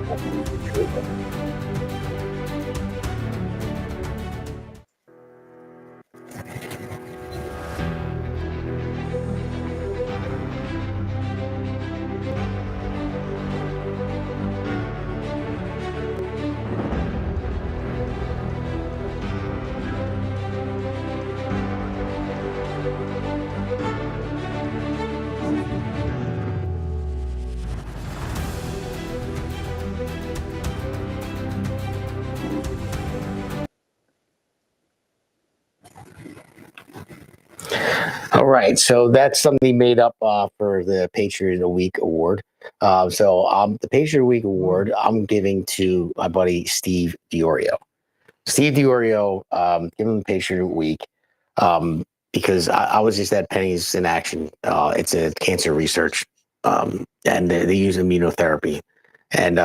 All right, so that's something made up for the Patriot of the Week award. The Patriot of the Week award I'm giving to my buddy Steve Diorio. Steve Diorio, give him the Patriot of the Week because I was just at Penny's in action. It's a cancer research, and they use immunotherapy. And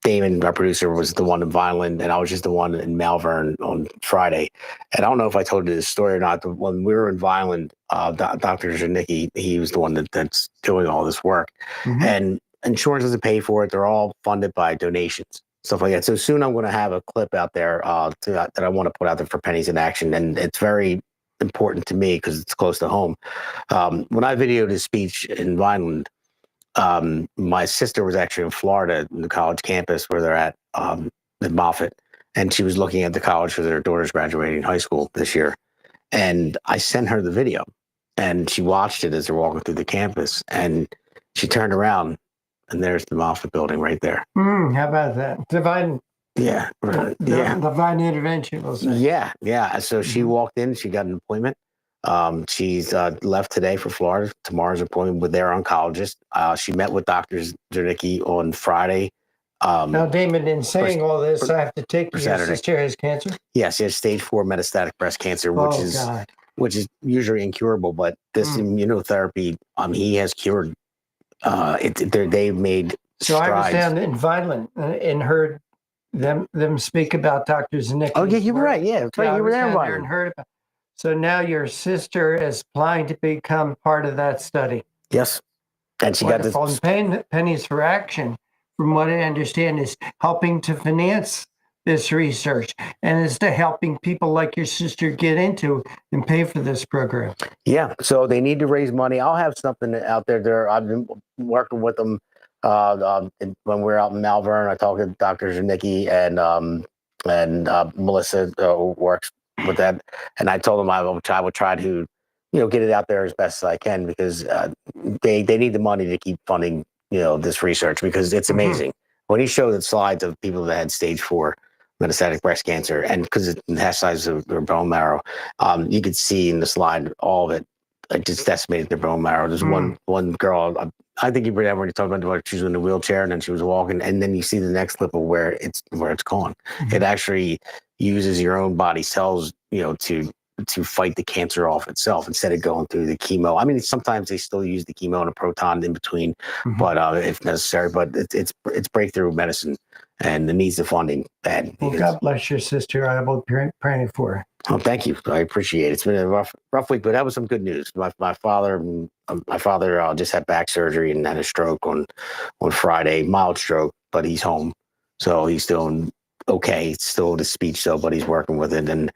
Damon, our producer, was the one in Vineland, and I was just the one in Malvern on Friday. And I don't know if I told you this story or not. But when we were in Vineland, Dr. Janicki, he was the one that's doing all this work. Mm-hmm. And insurance doesn't pay for it. They're all funded by donations, stuff like that. So soon I'm going to have a clip out there that I want to put out there for Pennies in Action. And it's very important to me because it's close to home. When I videoed his speech in Vineland, my sister was actually in Florida, in the college campus where they're at Moffitt, and she was looking at the college for their daughter's graduating high school this year. And I sent her the video, and she watched it as they're walking through the campus, and she turned around, and there's the Moffitt building right there. How about that? Divine intervention, we'll say. Yeah. So she walked in, she got an appointment. She's left today for Florida. Tomorrow's appointment with their oncologist. She met with Dr. Janicki on Friday. Now, Damon, in saying all this, I have to take your sister has cancer? Yes, she has stage 4 metastatic breast cancer, which is usually incurable. But this immunotherapy, he has cured. They've made strides. I was down in Vineland and heard them speak about Dr. Janicki. Oh, yeah, you were right. Yeah, that's right. You were there and heard about. So now your sister is applying to become part of that study. Yes. And she got this. Pennies for Action, from what I understand, is helping to finance this research and is to helping people like your sister get into and pay for this program. Yeah. So they need to raise money. I'll have something out there. I've been working with them when we were out in Malvern. I talked to Dr. Janicki and Melissa works with that, and I told them I would try to, get it out there as best as I can because they need the money to keep funding, this research because it's amazing. When you show the slides of people that had stage 4 metastatic breast cancer, and because it metastasizes their bone marrow, you could see in the slide all of it. It just decimated their bone marrow. There's one girl. I think you remember when you talked about she was in a wheelchair and then she was walking, and then you see the next clip of where it's gone. It actually uses your own body cells, to fight the cancer off itself instead of going through the chemo. I mean, sometimes they still use the chemo and a proton in between, but if necessary. But it's breakthrough medicine, and it needs the funding bad. Well, God bless your sister. I will be praying for her. Oh, thank you. I appreciate it. It's been a rough week, but that was some good news. My father just had back surgery and had a stroke on Friday, mild stroke, but he's home, so he's doing okay. It's still the speech though, but he's working with it. And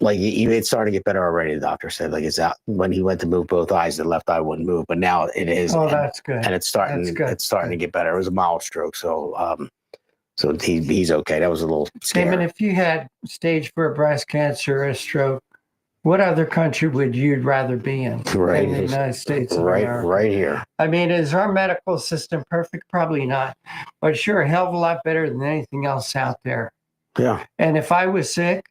it's starting to get better already. The doctor said like it's out when he went to move both eyes, the left eye wouldn't move, but now it is. Oh, and, that's good. And it's starting to get better. It was a mild stroke, so he's okay. That was a little scary. Damon, if you had stage 4 breast cancer or a stroke, what other country would you rather be in Right. than the United States of America? Right here. I mean, is our medical system perfect? Probably not, but sure, a hell of a lot better than anything else out there. Yeah. And if I was sick,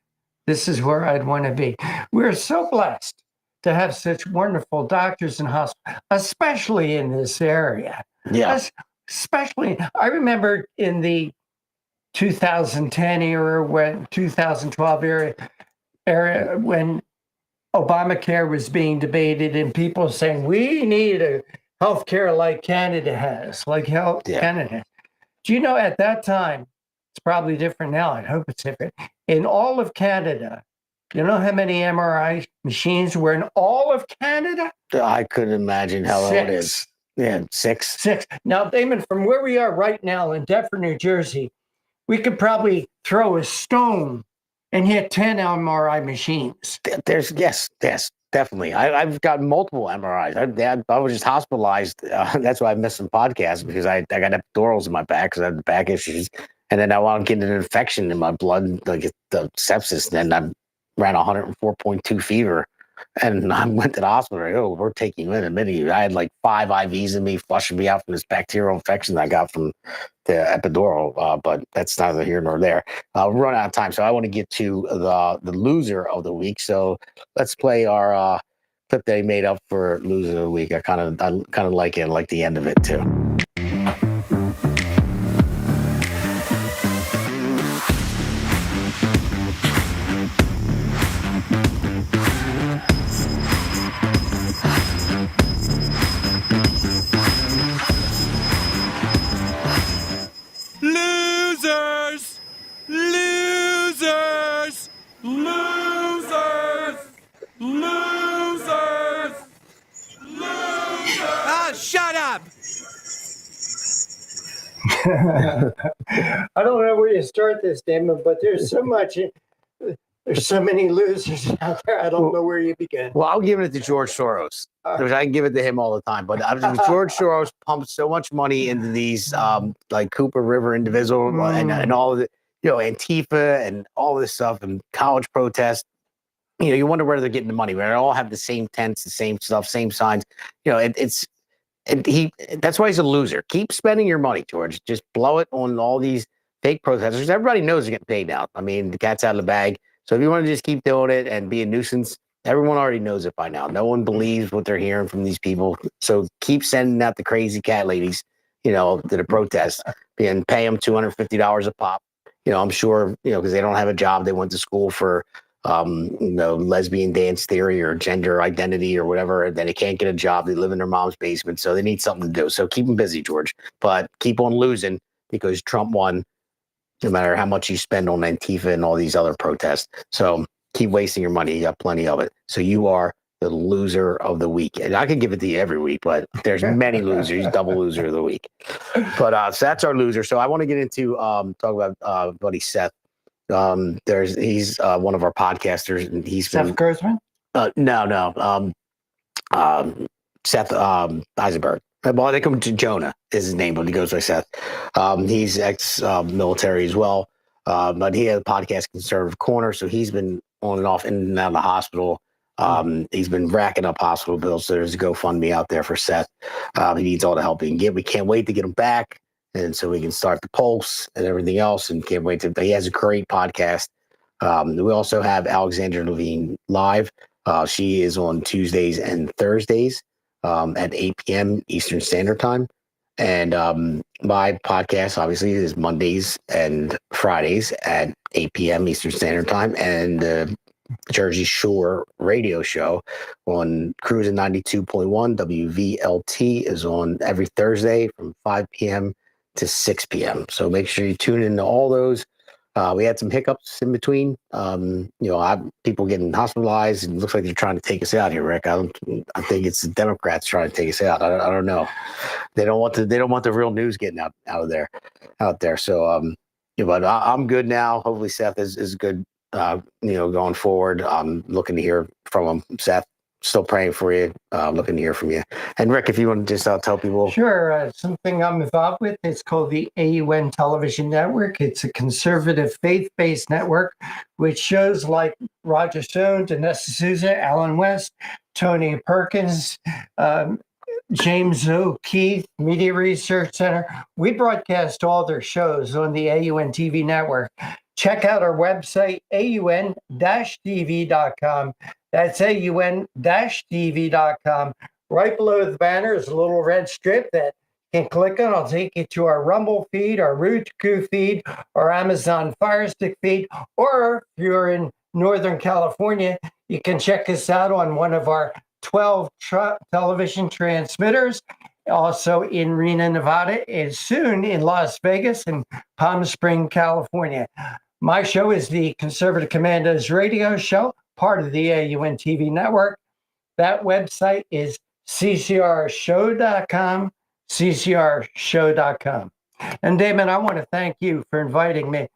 this is where I'd want to be. We're so blessed to have such wonderful doctors and hospitals, especially in this area. Yeah. Especially, I remember in the 2010 era, 2012 era, when Obamacare was being debated and people saying, we need a healthcare like Canada has, Canada has. Do you know at that time, it's probably different now, I hope it's different, in all of Canada, you know how many MRI machines were in all of Canada? I couldn't imagine how low it is. Yeah, 6. 6. Now, Damon, from where we are right now in Deptford, New Jersey, we could probably throw a stone and hit 10 MRI machines. Yes, definitely. I've got multiple MRIs. I was just hospitalized. That's why I missed some podcasts because I got epidurals in my back because I had back issues. And then I wound up getting an infection in my blood, like the sepsis. And I ran 104.2 fever. And I went to the hospital. Oh, we're taking you in a minute. I had like 5 IVs in me, flushing me out from this bacterial infection I got from the epidural. But that's neither here nor there. We're running out of time, so I want to get to the loser of the week. So let's play our clip that he made up for loser of the week. I kind of like it. I like the end of it too. Losers! Losers! Losers! Losers! Losers! Ah, shut up! I don't know where you start this, Damon, but there's so much. There's so many losers out there. I don't know where you begin. Well, I'll give it to George Soros. Because I can give it to him all the time. But George Soros pumped so much money into these like Cooper River Individual and all of the, Antifa and all this stuff and college protests. You wonder where they're getting the money. Where they all have the same tents, the same stuff, same signs. That's why he's a loser. Keep spending your money, George. Just blow it on all these fake protesters. Everybody knows they're getting paid now. I mean, the cat's out of the bag. So if you want to just keep doing it and be a nuisance, everyone already knows it by now. No one believes what they're hearing from these people. So keep sending out the crazy cat ladies, to the protest and pay them $250 a pop. I'm sure, because they don't have a job. They went to school for, lesbian dance theory or gender identity or whatever. Then they can't get a job. They live in their mom's basement. So they need something to do. So keep them busy, George. But keep on losing because Trump won no matter how much you spend on Antifa and all these other protests. So keep wasting your money. You got plenty of it. So you are the loser of the week. And I could give it to you every week, but there's many losers. Double loser of the week. But so that's our loser. So I want to get into talk about buddy Seth. He's one of our podcasters, and he's Seth Gersman? No. Seth Eisenberg. Well, they come to Jonah is his name, but he goes by Seth. He's ex-military as well, but he had a podcast, Conservative Corner, so he's been on and off in and out of the hospital. He's been racking up hospital bills, so there's a GoFundMe out there for Seth. He needs all the help he can get. We can't wait to get him back, and so we can start the Pulse and everything else, and can't wait to. He has a great podcast. We also have Alexandra Levine live. She is on Tuesdays and Thursdays at 8 p.m. Eastern Standard Time. And my podcast, obviously, is Mondays and Fridays at 8 p.m. Eastern Standard Time. And the Jersey Shore radio show on Cruising 92.1 WVLT is on every Thursday from 5 p.m. to 6 p.m. So make sure you tune into all those. We had some hiccups in between. People getting hospitalized, and it looks like they're trying to take us out here, Rick. I think it's the Democrats trying to take us out. I don't know. They don't want the real news getting out there. So Yeah, but I'm good now. Hopefully Seth is good, going forward. I'm looking to hear from him. Seth, still praying for you. Looking to hear from you. And Rick, if you want to just tell people. Sure. Something I'm involved with. It's called the AUN Television Network. It's a conservative, faith-based network with shows like Roger Stone, Danessa Souza, Alan West, Tony Perkins, James O'Keefe, Media Research Center. We broadcast all their shows on the AUN TV network. Check out our website, aun-tv.com. That's aun-tv.com. Right below the banner is a little red strip that you can click on. It'll take you to our Rumble feed, our Roku feed, our Amazon Fire Stick feed, or if you're in Northern California, you can check us out on one of our 12 television transmitters, also in Reno, Nevada, and soon in Las Vegas and Palm Springs, California. My show is the Conservative Commandos radio show, part of the AUN TV network. That website is ccrshow.com, ccrshow.com. And Damon, I want to thank you for inviting me.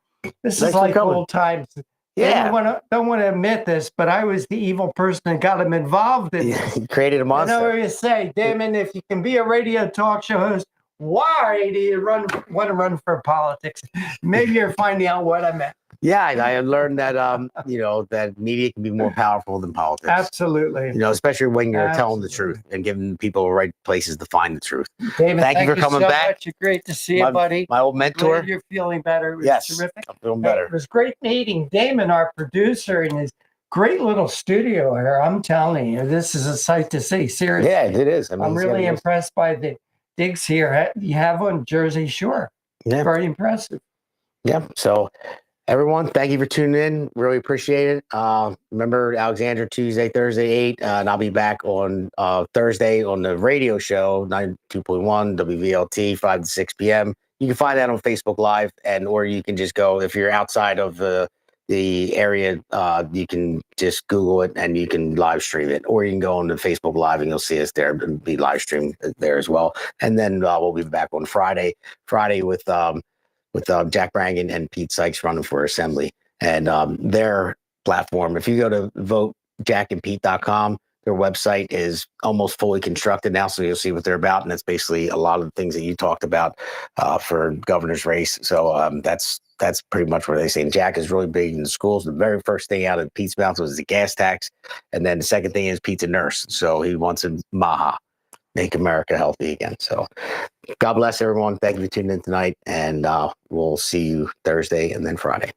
This is like old times. Yeah. Don't want to admit this, but I was the evil person that got him involved in this. You created a monster. I know what you say, Damon, if you can be a radio talk show host, why do you want to run for politics? Maybe you're finding out what I meant. Yeah, I learned that that media can be more powerful than politics. Absolutely. Especially when you're telling the truth and giving people the right places to find the truth. David, thank you for coming so back. Much. Great to see you, buddy. My old mentor. Glad you're feeling better. It was yes, terrific. I'm feeling better. It was great meeting Damon, our producer, in his great little studio here. I'm telling you, this is a sight to see. Seriously. Yeah, it is. I'm really impressed by the digs here you have on Jersey Shore. Yeah. Very impressive. Yeah. So everyone, thank you for tuning in. Really appreciate it. Remember Alexandra Tuesday, Thursday, 8. And I'll be back on Thursday on the radio show, 92.1 WVLT, 5 to 6 p.m. You can find that on Facebook Live, or you can just go, if you're outside of the area, you can just Google it and you can live stream it, or you can go on to Facebook Live and you'll see us there and be live streamed there as well. And then we'll be back on Friday with Jack Brangan and Pete Sykes running for assembly, and their platform. If you go to votejackandpete.com, their website is almost fully constructed now, so you'll see what they're about, and it's basically a lot of the things that you talked about for governor's race. So that's pretty much what they say. And Jack is really big in the schools. The very first thing out of Pete's mouth was the gas tax, and then the second thing is Pete's a nurse, so he wants a MAHA, make America healthy again. So God bless everyone. Thank you for tuning in tonight, and we'll see you Thursday and then Friday.